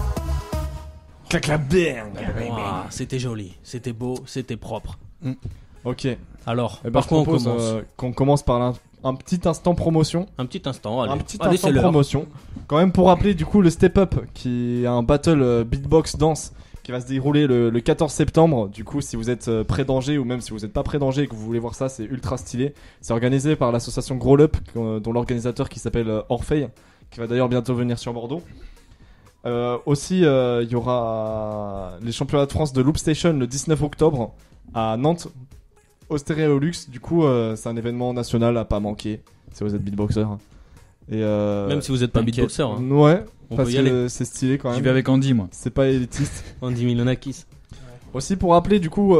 Ouah, c'était joli, c'était beau, c'était propre. Ok. Et Alors, ben, par je quoi on propose commence? qu'on commence par un petit instant promotion. Un petit instant, allez. Un petit Allez, instant c'est l'heure. promotion. Quand même pour rappeler du coup le Step Up qui est un battle beatbox danse qui va se dérouler le 14 septembre. Du coup, si vous êtes près d'Angers ou même si vous n'êtes pas près d'Angers et que vous voulez voir ça, c'est ultra stylé. C'est organisé par l'association Grow Up, dont l'organisateur qui s'appelle Orphée, qui va d'ailleurs bientôt venir sur Bordeaux. Aussi, il y aura les championnats de France de Loop Station le 19 octobre à Nantes, au Stéréolux. Du coup, c'est un événement national à pas manquer si vous êtes beatboxer. Et Même si vous n'êtes pas beatboxer. Hein. Ouais, On parce peut y que aller. c'est stylé quand même. J'y vais avec Andy, moi. C'est pas élitiste. Andy Milonakis. Aussi pour rappeler du coup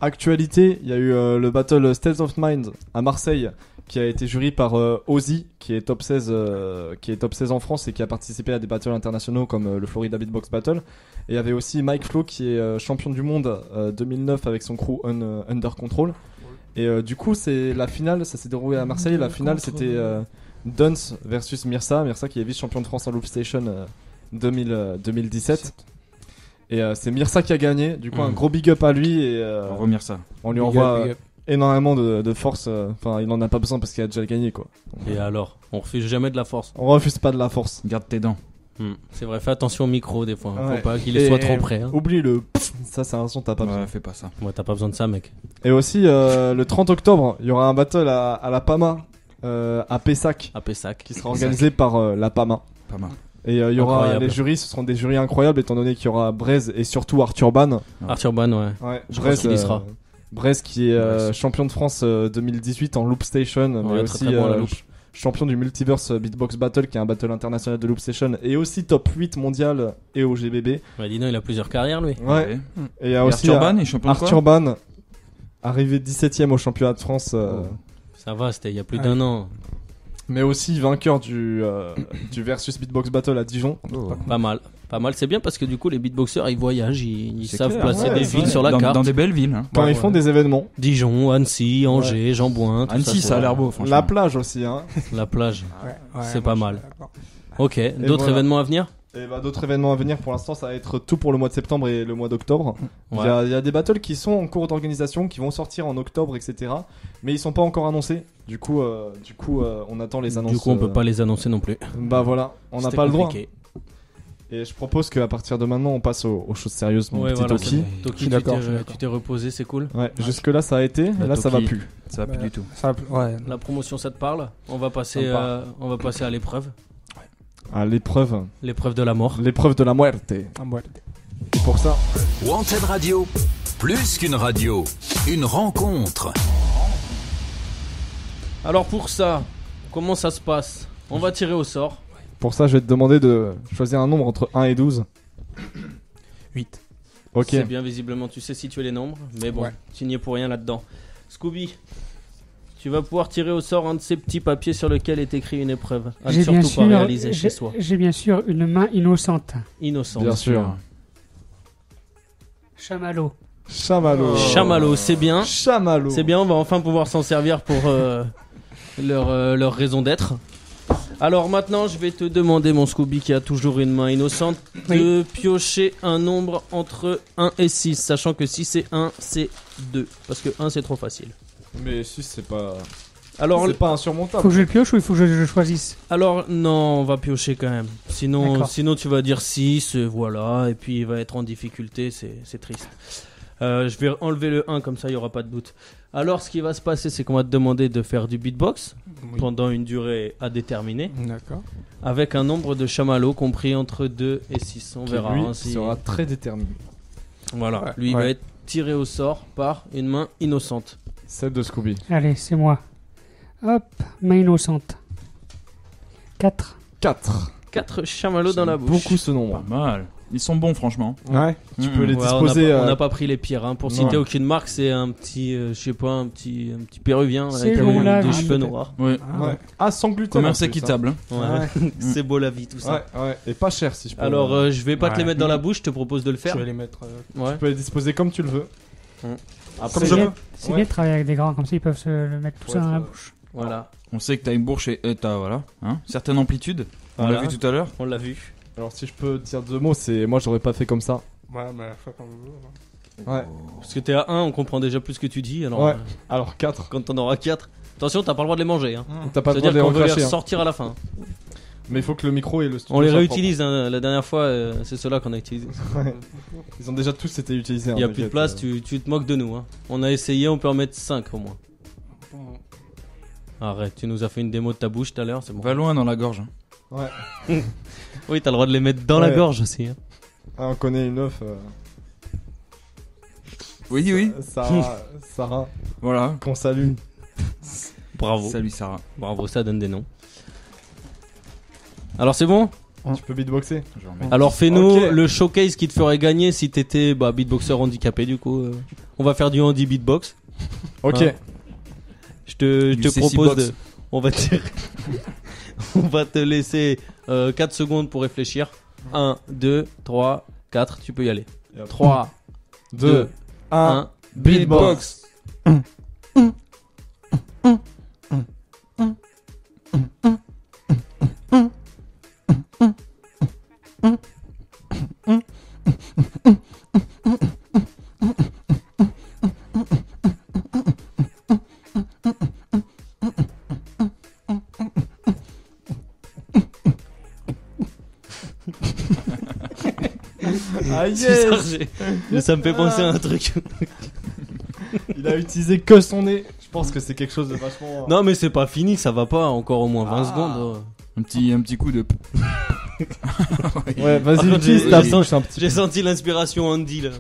actualité, il y a eu le battle State of Mind à Marseille qui a été jury par Ozzy qui est top 16 en France et qui a participé à des battles internationaux comme le Florida Beatbox Battle. Et il y avait aussi Mike Flo qui est champion du monde 2009 avec son crew Under Control. Et du coup c'est la finale, ça s'est déroulé à Marseille. La finale c'était Duns versus Mirsa qui est vice-champion de France en Loop Station 2017. Et c'est Mirsa qui a gagné, du coup un gros big up à lui et On remire ça. on lui envoie énormément de force. Enfin, il en a pas besoin parce qu'il a déjà gagné quoi. Et alors, on refuse jamais de la force. On refuse pas de la force. Garde tes dents. C'est vrai, fais attention au micro des fois. Ouais. Faut pas qu'il Et soit trop près. Hein. Oublie le. Ça c'est un son t'as pas besoin. Ouais, fais pas ça. Ouais, t'as pas besoin de ça, mec. Et aussi le 30 octobre, il y aura un battle à la PAMA à Pessac À Pessac. qui sera organisé par la PAMA. Pas mal. Et il y aura Incroyable. les jurys, ce seront des jurys incroyables étant donné qu'il y aura Braise et surtout Arthur Ban. Arthur Ban, ouais. Ouais, Je pense qu'il y sera. Braise qui est Ouais, champion de France 2018 en Loop Station, mais Ouais, aussi très bon à la loop. champion du Multiverse Beatbox Battle qui est un battle international de Loop Station et aussi top 8 mondial et au GBB. Ouais, dis donc, il a plusieurs carrières, lui. Ouais. Et il y a Et aussi Arthur Ban est champion de quoi Arthur Ban arrivé 17ème au championnat de France. Ça va, c'était il y a plus d'un an. Mais aussi vainqueur du versus Beatbox Battle à Dijon. Oh. Pas mal. Pas mal, c'est bien parce que du coup, les beatboxers, ils voyagent, ils C'est savent clair. placer Ouais, des c'est villes vrai. sur la carte. Dans des belles villes. Hein. Quand ils font des événements. Dijon, Annecy, Angers, Jambouin, tout Annecy, ça a l'air beau, franchement. La plage aussi, hein. La plage. C'est moi, pas je mal. suis d'accord. Ok, d'autres voilà. événements à venir? Et bah d'autres événements à venir pour l'instant ça va être tout pour le mois de septembre et le mois d'octobre. Ouais. Il y a des battles qui sont en cours d'organisation, qui vont sortir en octobre, etc. Mais ils sont pas encore annoncés. Du coup, on attend les annonces. Du coup, on peut pas les annoncer non plus. Bah voilà, on n'a C'était pas le droit. compliqué. Et je propose qu'à partir de maintenant on passe aux choses sérieuses, mon Ouais, petit voilà, Toki. c'est bon. Je Toki, suis tu d'accord, t'es- je suis d'accord. tu t'es reposé, c'est cool. Ouais, jusque là ça a été, et là ça va Toki. plus. Ça va plus du tout. Ça, ouais. La promotion, ça te parle? On va passer à l'épreuve. À l'épreuve L'épreuve de la mort. de la muerte. Ah, ouais. Et pour ça, Wanted Radio, plus qu'une radio, une rencontre. Alors pour ça, comment ça se passe? On va tirer au sort. je vais te demander de choisir un nombre entre 1 et 12. 8. Ok. C'est bien, visiblement, tu sais situer les nombres. Mais bon, Ouais. tu n'y es pour rien là-dedans. Scooby, tu vas pouvoir tirer au sort un de ces petits papiers sur lequel est écrit une épreuve. À ne surtout pas réaliser chez soi. j'ai bien sûr une main innocente. Innocent. Bien sûr. Chamallow. Chamallow. Chamallow, c'est bien. Chamallow. C'est bien, on va enfin pouvoir s'en servir pour leur raison d'être. Alors maintenant, je vais te demander, mon Scooby qui a toujours une main innocente, de piocher un nombre entre 1 et 6, sachant que si c'est 1, c'est 2. Parce que 1, c'est trop facile. Mais si c'est pas. Alors, C'est pas insurmontable. Faut que je le pioche ou il faut que je choisisse? non, on va piocher quand même. D'accord. Sinon tu vas dire 6, voilà, et puis il va être en difficulté, c'est triste. Je vais enlever le 1, comme ça il n'y aura pas de doute. Alors, ce qui va se passer, c'est qu'on va te demander de faire du beatbox pendant une durée à déterminer, D'accord. avec un nombre de chamallows compris entre 2 et 6. On Qui, verra. lui hein, si- sera très déterminé. Voilà, Ouais, lui il ouais. va être tiré au sort par une main innocente. Celle de Scooby. Allez, c'est moi. Hop, main innocente. 4. 4. 4 chamallows dans la bouche. Beaucoup ce nombre. Pas mal. Ils sont bons, franchement. Ouais. Tu peux les Ouais, disposer. on n'a pas pris les pires. Hein. Pour citer Ouais. aucune marque, c'est un petit, je sais pas, un petit péruvien C'est avec bon, là, des hein, cheveux peut-être. noirs. Ouais. Ouais. Ah, sans gluten. Commerce en plus, équitable. Ouais. C'est beau la vie, tout ça. Ouais, ouais. Et pas cher si je peux. Alors, je vais pas te les Ouais. mettre dans la bouche, je te propose de le faire. Je vais les mettre. Ouais. Tu peux les disposer comme tu le veux. Après, Comme C'est je bien, veux. c'est Ouais. bien de travailler avec des grands, comme ça ils peuvent se le mettre tout Ouais, ça dans c'est la vrai. bouche. Voilà, On sait que t'as une bourse et t'as, voilà, hein, certaine amplitude. On Voilà. l'a vu tout à l'heure. on l'a vu. Alors, si je peux dire 2 mots, c'est moi j'aurais pas fait comme ça. Ouais, mais faut comme vous. Ouais. Parce que t'es à 1, on comprend déjà plus ce que tu dis. Alors, Ouais. Alors 4. quand t'en auras 4, attention, t'as pas le droit de les manger. Hein. T'as pas le droit C'est-à-dire de les qu'on veut les recracher. Hein. sortir à la fin. Mais il faut que le micro et le studio. On les soient réutilise, hein. La dernière fois, c'est ceux-là qu'on a utilisés. propres. Ouais. Ils ont déjà tous été utilisés. Il n'y a plus de place, tu te moques de nous. Hein. On a essayé, on peut en mettre 5 au moins. Arrête, tu nous as fait une démo de ta bouche tout à l'heure, c'est bon. Va loin dans la gorge. Ouais. Oui, t'as le droit de les mettre dans la Ouais. gorge aussi. Hein. Ah, on connaît une meuf. Oui. Sarah, Voilà. qu'on salue. Bravo. Salut Sarah. Bravo, ça donne des noms. Alors c'est bon ? Tu peux beatboxer. Alors fais-nous Ok. le showcase qui te ferait gagner si t'étais beatboxer handicapé du coup. On va faire du handi beatbox. Ok. Ouais. Je te Du CC propose box. de... On va te laisser 4 secondes pour réfléchir. 1, 2, 3, 4, tu peux y aller. 3, 2, 1, beatbox. Ah C'est yes. ça, ça me fait penser à un truc. Il a utilisé que son nez. Je pense que c'est quelque chose de vachement. Non mais c'est pas fini, ça va pas, encore au moins 20 secondes. Un petit coup de. Ouais, Par vas-y, contre, utilise j'ai- ta j'ai- bouche un petit J'ai peu. senti l'inspiration Andy là.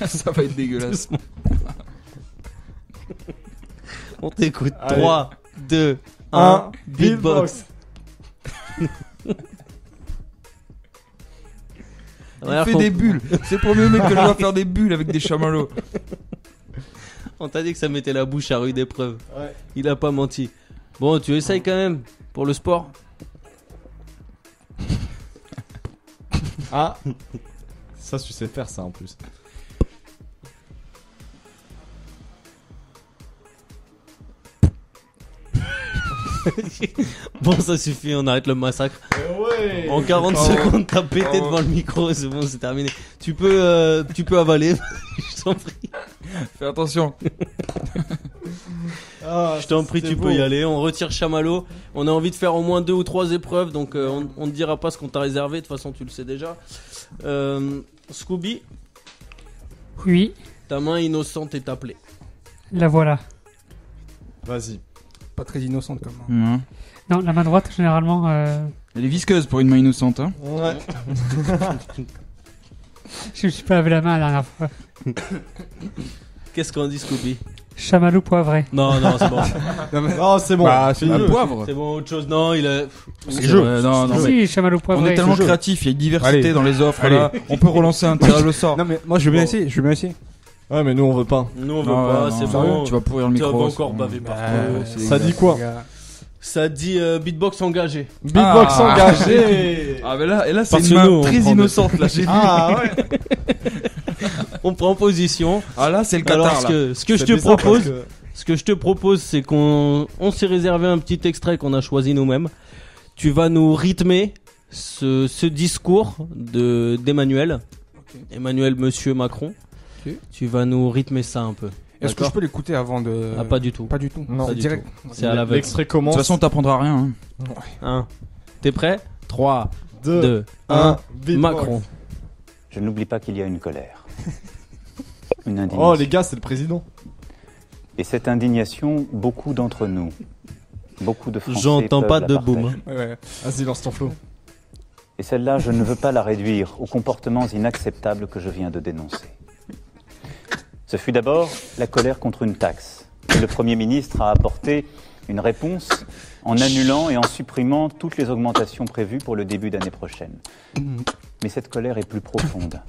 Ça va être dégueulasse. On t'écoute. Allez. 3, 2, 1, Un beatbox. Il fait des bulles. C'est le premier mec que je vois faire des bulles avec des chamallows. On t'a dit que ça mettait la bouche à rude épreuve. Ouais. Il a pas menti. Bon, tu essayes quand même pour le sport. Ah. Ça, tu sais faire ça en plus. Bon, ça suffit, on arrête le massacre. Ouais. En 40 secondes, t'as pété devant le micro, c'est bon, c'est terminé. Tu peux avaler. Je t'en prie. Fais attention. Ah, Je t'en prie, c'était tu beau. peux y aller. On retire chamallow. On a envie de faire au moins 2 ou 3 épreuves, donc on ne dira pas ce qu'on t'a réservé. De toute façon, tu le sais déjà. Scooby, Oui, ta main innocente est appelée. la voilà. Vas-y. Pas très innocente comme main. Ouais. Non, la main droite, généralement, Elle est visqueuse pour une main innocente. Hein. Ouais. je me suis pas lavé la main la dernière fois. Qu'est-ce qu'on dit, Scooby? Chamallow poivré. Non, non, c'est bon. Non, c'est bon. Bah, c'est c'est mieux. Un poivre. C'est bon, autre chose. Non, il a. C'est jeu. Non, non, mais Si, chamallow on poivré. est tellement jeu. créatifs. Il y a une diversité Allez. dans les offres. Allez. Là. On peut relancer un tirage au sort. Non mais moi je veux bien essayer, Ouais, mais nous on veut pas. Nous, on veut Non, pas, non, c'est sérieux, bon. Tu vas pourrir le Tu vas micro. encore c'est baver bon. partout. c'est Ça dit exact. quoi? Ça dit beatbox engagé. Beatbox Ah. engagé. Ah, mais là, et là c'est Parce une que nous, main on très prend innocente. Là, j'ai vu. Ah ouais. On prend position. Ah, là, c'est le Alors, Qatar. Là. ce que je C'est te bizarre parce propose, que- ce que je te propose, c'est qu'on s'est réservé un petit extrait qu'on a choisi nous-mêmes. Tu vas nous rythmer ce discours d'Emmanuel. Emmanuel Monsieur Macron. Ok. Tu vas nous rythmer ça un peu. Est-ce que D'accord je peux l'écouter avant de Ah, pas du tout. Pas du tout. Non, c'est du direct. C'est à l'aveugle. L'extrait De commence. toute façon, t'apprendras rien. Hein. T'es prêt? 3, 2, 2, 1. 1. Beatbox. Macron. Je n'oublie pas qu'il y a une colère. Une indignation. Oh les gars, c'est le président. Et cette indignation, beaucoup d'entre nous, beaucoup de Français J'entends peuvent pas la de partager. boom. hein. Ouais. Vas-y, lance ton flow. Et celle-là, je ne veux pas la réduire aux comportements inacceptables que je viens de dénoncer. Ce fut d'abord la colère contre une taxe. Et le Premier ministre a apporté une réponse en annulant et en supprimant toutes les augmentations prévues pour le début d'année prochaine. Mais cette colère est plus profonde.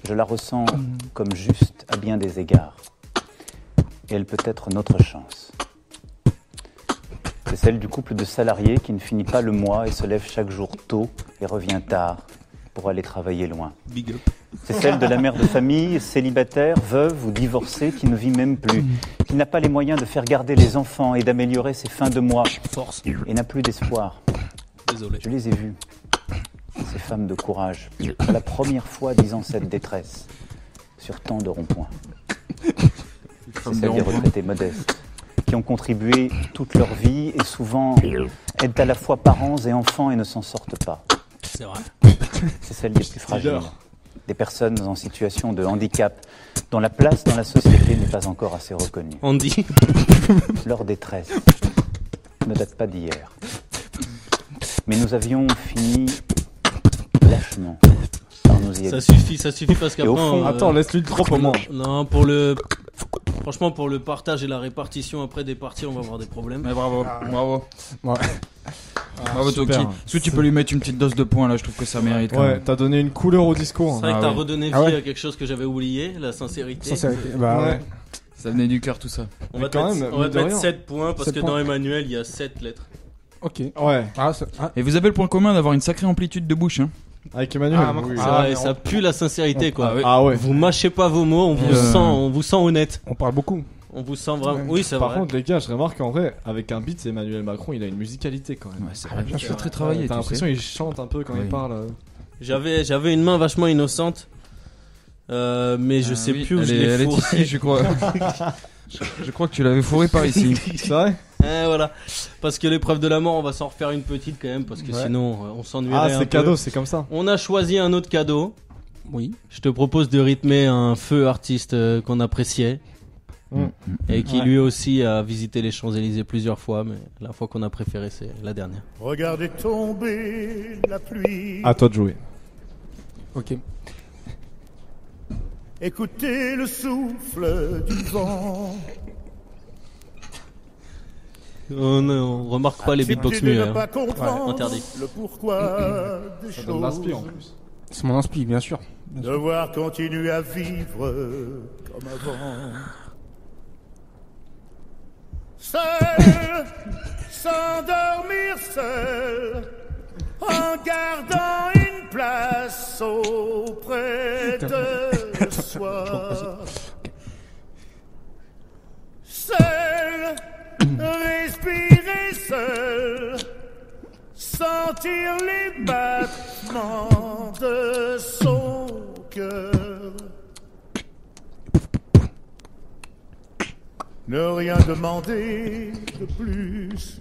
Je la ressens comme juste à bien des égards. Et elle peut être notre chance. C'est celle du couple de salariés qui ne finit pas le mois et se lève chaque jour tôt et revient tard pour aller travailler loin. Big up. C'est celle de la mère de famille, célibataire, veuve ou divorcée, qui ne vit même plus, qui n'a pas les moyens de faire garder les enfants et d'améliorer ses fins de mois, Force. et n'a plus d'espoir. Désolé. Je les ai vues, ces femmes de courage, pour la première fois disant cette détresse, sur tant de ronds-points. C'est celle des retraités modestes, qui ont contribué toute leur vie et souvent aident à la fois parents et enfants et ne s'en sortent pas. C'est vrai. C'est celle des plus fragiles, des personnes en situation de handicap dont la place dans la société n'est pas encore assez reconnue. Andy. Leur détresse ne date pas d'hier. Mais nous avions fini lâchement par nous y Ça habituer. suffit parce Et au qu'après. fond, Attends, laisse-lui le drop au moins. Non, franchement, pour le partage et la répartition après des parties, on va avoir des problèmes. Mais bravo, bravo. Ouais. Bravo Toki. super. Est-ce que tu peux lui mettre une petite dose de points là? Je trouve que ça mérite. quand Ouais, même. t'as donné une couleur au discours. C'est vrai que t'as ouais. redonné vie Ah ouais. à quelque chose que j'avais oublié, la sincérité. Sincérité. Bah, Ouais. Ça venait du cœur tout ça. On va Mais te quand mettre, même, on va mine te de mettre rien. 7 points parce 7 que points. dans Emmanuel, il y a 7 lettres. ok. Ouais, Et vous avez le point commun d'avoir une sacrée amplitude de bouche. Hein. avec Emmanuel. Ah, oui. C'est Ah, vrai, mais ça pue la sincérité quoi. Ah ouais. Ah ouais. Vous mâchez pas vos mots, on vous sent honnête. On parle beaucoup. On vous sent vraiment. Ouais. Oui, c'est Par vrai. contre, les gars, je remarque qu'en vrai, avec un beat, Emmanuel Macron, il a une musicalité quand même. Ouais, c'est vrai. bien Je suis sûr. très travaillé. T'as tu l'impression sais. qu'il chante un peu quand Oui. il parle. J'avais une main vachement innocente, mais je sais Oui, plus où je elle est- l'ai elle est fourré. ici, je crois. je crois que tu l'avais fourré par ici. C'est vrai? Voilà. Parce que l'épreuve de la mort, on va s'en refaire une petite quand même, parce que Ouais. sinon on s'ennuierait Ah, un c'est peu. cadeau, c'est comme ça. On a choisi un autre cadeau. Oui. Je te propose de rythmer un feu artiste qu'on appréciait. Et qui Ouais. lui aussi a visité les Champs-Élysées plusieurs fois, mais la fois qu'on a préféré, c'est la dernière. Regardez tomber la pluie. À toi de jouer. Ok. Écoutez le souffle du vent. On remarque pas les beatbox Acceptez de muets. ne hein. pas comprendre interdit. le pourquoi des Ça donne l'inspi en choses. plus. C'est mon inspi, bien sûr. Devoir continuer à vivre comme avant. Seul, s'endormir seul, en gardant une place auprès de soi. Seul, respirer seul, sentir les battements de son cœur. Ne rien demander de plus.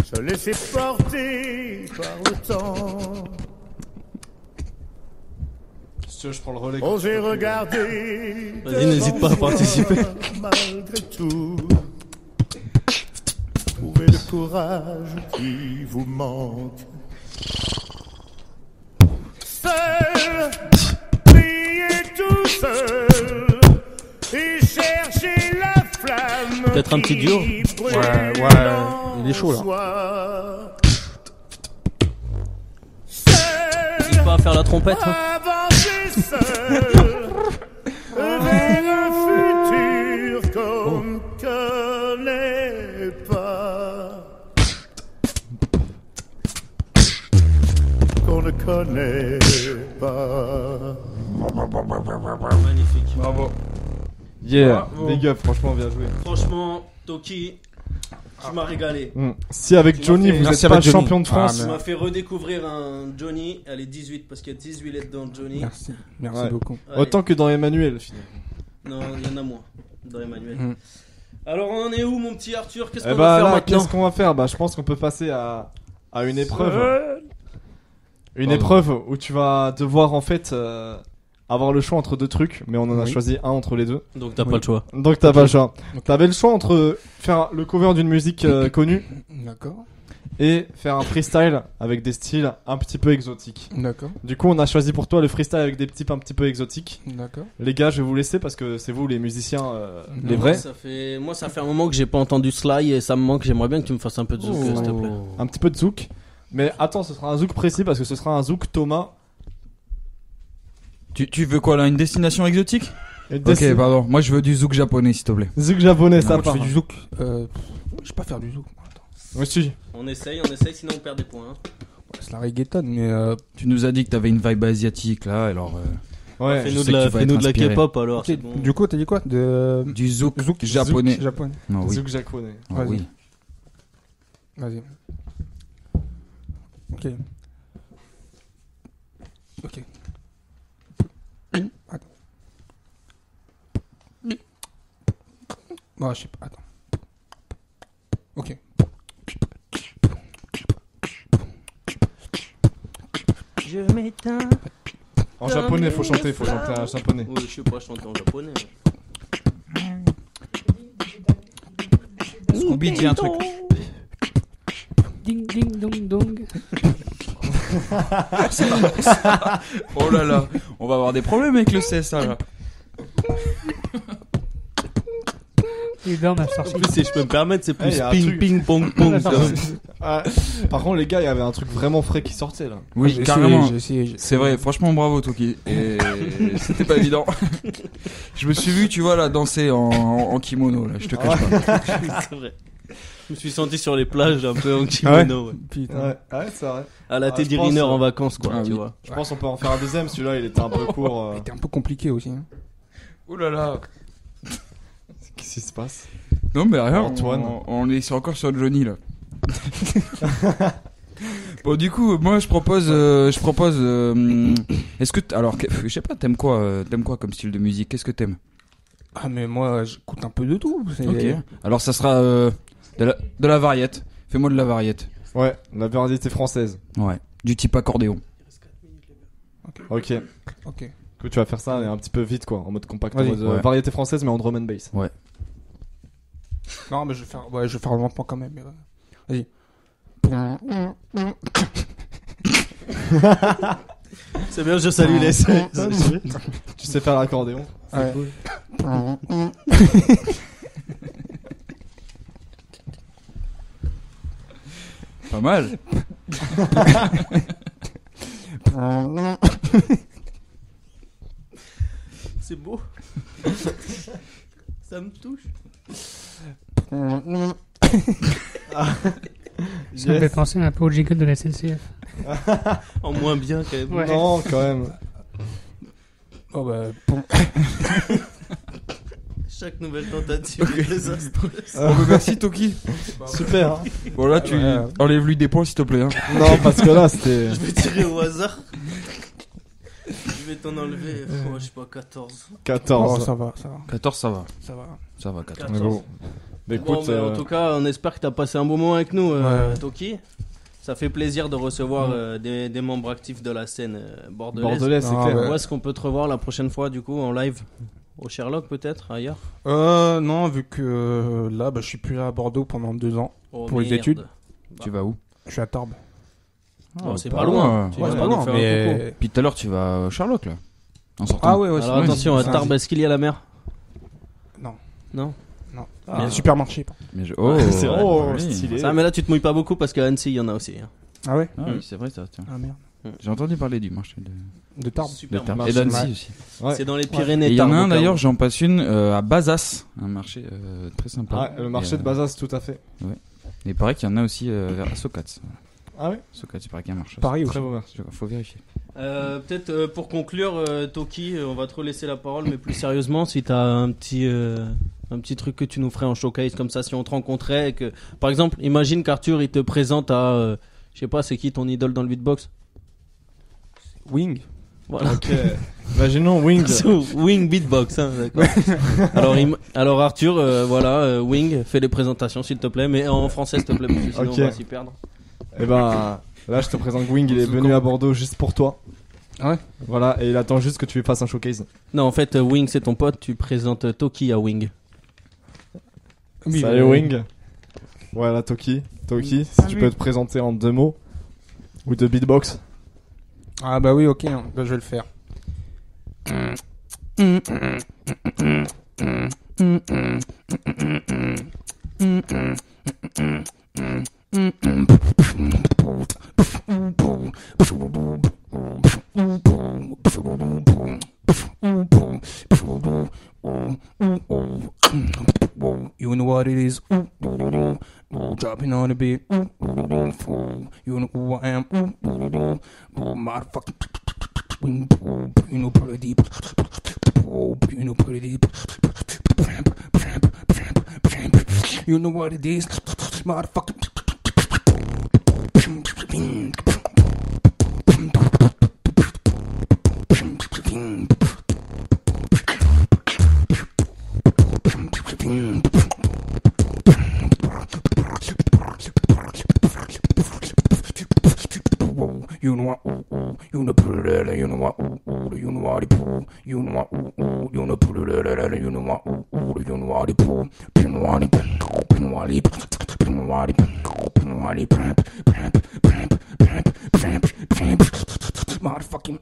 Se laisser porter par le temps. Si tu veux, je prends le relais. Osez regarder. Vas-y, n'hésite pas à participer. Malgré tout. Trouvez le courage qui vous manque. Seul, priez tout seul et cherchez la flamme. Peut-être un petit duo. Ouais, il est chaud là. N'hésite pas à faire la trompette. hein. Avancez seul vers un futur qu'on ne connaît pas. Qu'on ne connaît pas. Magnifique. Bravo. Yeah, Bravo. big up, franchement, bien joué. Franchement, Toki, tu m'as régalé. Si avec Tu m'as Johnny, fait- vous Merci êtes pas avec Johnny. champion de France. Ah, Tu m'as fait redécouvrir un Johnny. Elle est 18 parce qu'il y a 18 lettres dans Johnny. Merci. Merci Ouais. beaucoup. Allez. Autant que dans Emmanuel, finalement. Non, il y en a moins dans Emmanuel. Mm. Alors, on en est où, mon petit Arthur? Qu'est-ce Eh qu'on bah va faire là, maintenant? qu'est-ce qu'on va faire? Bah, je pense qu'on peut passer à une épreuve. Une Pardon. épreuve où tu vas devoir en fait avoir le choix entre deux trucs, mais on en a Oui. choisi un entre les deux. Donc, t'as Oui. pas le choix. Donc t'as pas le choix. Ok. T'avais le choix entre faire le cover d'une musique connue D'accord. et faire un freestyle avec des styles un petit peu exotiques. D'accord. Du coup, on a choisi pour toi le freestyle avec des types un petit peu exotiques. D'accord. Les gars, je vais vous laisser parce que c'est vous les musiciens, les Ouais. vrais. Moi, ça fait un moment que j'ai pas entendu Sly et ça me manque. J'aimerais bien que tu me fasses un peu de zouk, Oh. s'il te plaît. Un petit peu de zouk. Mais attends, ce sera un zouk précis parce que ce sera un zouk Thomas. Tu veux quoi là? Une destination exotique? Et Ok, pardon. Moi je veux du zouk japonais s'il te plaît. Zouk japonais, ça Moi, tu part. fais du zouk. Je sais pas faire du zouk. Attends. Ouais, si. On essaye, sinon on perd des points. hein. Ouais, c'est la reggaeton, mais Tu nous as dit que t'avais une vibe asiatique là, alors Ouais. je Fais-nous sais de que la, tu vas fais-nous être de la inspiré. K-pop alors. ok, c'est bon. du coup, t'as dit quoi de du zouk, japonais. japonais. Ah oui. Zouk japonais. Ah Vas-y. oui. Vas-y. Ok. Ok. Attends. Bah, je sais pas, attends. Ok. Je m'éteins. En japonais, faut chanter en japonais. Oui, je sais pas chanter en japonais. Scooby dit un truc. Ding ding dong dong. Oh là là, on va avoir des problèmes avec le CSA là. Il dort ma sortie. En plus, si je peux me permettre, c'est plus y a un ping truc. ping pong pong. Ah, Ah, par contre, les gars, il y avait un truc vraiment frais qui sortait là. Oui, J'ai carrément. essayé. C'est vrai, franchement bravo Toki. Et c'était pas évident. Je me suis vu, tu vois, là, danser en kimono, là, je te cache pas. C'est vrai. Je me suis senti sur les plages un peu en kimono. Ouais. Putain. Ouais, c'est vrai. À la Ah, Teddy je pense, Riner en vacances, quoi, ah tu oui. vois. Je pense qu'on peut en faire un deuxième. Celui-là, il était un peu court. C'était un peu compliqué aussi. Hein. Oh là là. Qu'est-ce qui se passe? Non mais rien, Antoine. on est encore sur Johnny là. Bon du coup, moi je propose, est-ce que, alors, je sais pas, t'aimes quoi comme style de musique? Qu'est-ce que t'aimes? Ah, mais moi, j'écoute un peu de tout. Ok. Alors ça sera de la variette. Fais-moi de la variette. Ouais, la variété française. Ouais. Du type accordéon. Ok. Ok. Du coup, tu vas faire ça un petit peu vite, quoi, en mode compact, en Vas-y. mode Ouais. variété française, mais en drum and bass. Non, mais je vais faire lentement quand même. Mais... Vas-y. C'est bien, je salue les. Tu sais faire l'accordéon? Ouais. Pas mal. C'est beau. Ça me touche. Ça me fait penser un peu au jingle de la SNCF. En moins bien, quand même. Ouais. Non, quand même. Oh bah, Chaque nouvelle tentative est désastreuse. Bon, bah, merci Toki. Super. Hein. Bon là tu enlève-lui des points s'il te plaît. Hein. Non, parce que là, c'était. Je vais tirer au hasard. Je vais t'en enlever, je sais pas, 14. 14. oh, ça va, ça va. 14 ça va. Ça va. Ça va 14. Mais bon. Mais Bon, écoute, mais en tout cas, on espère que t'as passé un bon moment avec nous, Ouais. Toki. Ça fait plaisir de recevoir des membres actifs de la scène bordelaise. Bordelais, c'est Ah, clair. ouais. Où est-ce qu'on peut te revoir la prochaine fois, du coup, en live? Au Sherlock, peut-être, ailleurs? Non, vu que là, je suis plus là à Bordeaux pendant 2 ans. Oh, Pour les merde. études. Tu vas où? Je suis à Tarbes. Oh, c'est pas pas loin. loin. Tu Ouais, vas c'est pas pas nous loin, faire un coucou. mais... Puis tout à l'heure tu vas à Sherlock là. En sortant. Ah ouais, ouais. Alors c'est- attention, à c'est un- Tarbes, est-ce qu'il y a la mer? Non. Non? Non. Ah. Il y a un supermarché. Mais oh, C'est vrai. Oh, joli. stylé. Ça, mais là, tu te mouilles pas beaucoup parce qu'à Annecy, il y en a aussi. Hein. Ah ouais. Ah oui, c'est vrai ça, tiens. Ah merde. J'ai entendu parler du marché De Tarbes. Super. de Tarbes. marché. Et d'Annecy Ouais. aussi. Ouais. C'est dans les Et Pyrénées. il y en a un Tarbes, d'ailleurs, j'en passe une à Bazas, un marché très sympa. Ouais, le marché Et, de Bazas, tout à fait. Et il paraît qu'il y en a aussi vers Socats. Ah ouais? Socats, il paraît qu'il y a un marché. Paris aussi. Très beau merci. Faut vérifier. Peut-être pour conclure, Toki, on va te relaisser la parole, mais plus sérieusement, si t'as un petit truc que tu nous ferais en showcase comme ça, si on te rencontrait, et que, par exemple, imagine qu'Arthur il te présente à, je sais pas, c'est qui ton idole dans le beatbox? Wing. Voilà. Ok. Imaginons Wing. Wing beatbox, hein, d'accord. alors Arthur, voilà, Wing, fais les présentations s'il te plaît, mais en français s'il te plaît, parce que sinon Ok. on va s'y perdre. Et ben, là, je te présente Wing. Il est venu à Bordeaux juste pour toi. Ah ouais. Voilà, et il attend juste que tu lui fasses un showcase. Non, en fait, Wing c'est ton pote, tu présentes Toki à Wing. Oui, Salut Wing. Voilà, Toki. Toki, si tu Salut. peux te présenter en 2 mots. Ou de beatbox. Ah bah oui, ok, hein. Bah, je vais le faire. You know what it is. Dropping on the beat. You know who I am. Motherfucking. You know pretty deep. You know pretty deep. You know what it is. Motherfucking. what, you know, put it, you know what, you know what, you know what, you know, put it, you know what, you know what, pin what, pin what, motherfucking.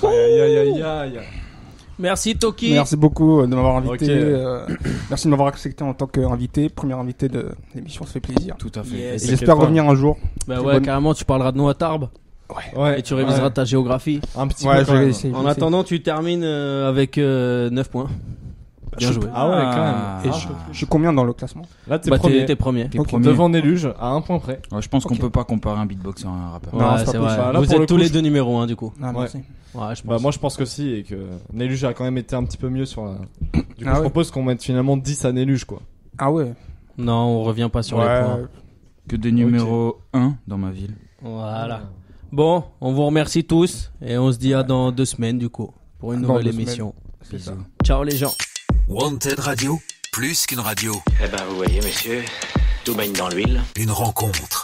Aïe. Merci Toki. Merci beaucoup de m'avoir invité. Ok. Merci de m'avoir accepté en tant qu'invité, premier invité de l'émission, ça fait plaisir. Tout à fait. Yes. Et j'espère revenir un jour. Bah ouais, carrément, tu parleras de nous à Tarbes. Ouais. Et tu réviseras ta géographie. Un petit Ouais, peu. je vais essayer. En attendant, tu termines avec 9 points. Bien joué. Ah ouais, quand même. Et je suis combien dans le classement? Là, t'es Bah, premier. t'es premier. T'es Ok. premier. Devant Néluge, à un point près. Ouais, je pense qu'on peut pas comparer un beatboxer à un rappeur. Non, Ouais, c'est pas c'est possible. vrai. Bah, là, Vous pour êtes le tous coup, les deux numéro 1 du coup. Ah, Ouais. merci. Ouais, je pense. Bah, moi, je pense que si, et que Néluge a quand même été un petit peu mieux sur la. Du coup, Ah je ouais. propose qu'on mette finalement 10 à Néluge, quoi. Ah ouais. Non, on revient pas sur les Ouais. points. Que des numéros 1 dans ma ville. Voilà. Bon, on vous remercie tous et on se dit à dans 2 semaines du coup pour une Dans nouvelle 2 semaines. émission. C'est ça. Ciao les gens. Wanted Radio, plus qu'une radio, Eh ben, vous voyez, monsieur, tout baigne dans l'huile. une rencontre.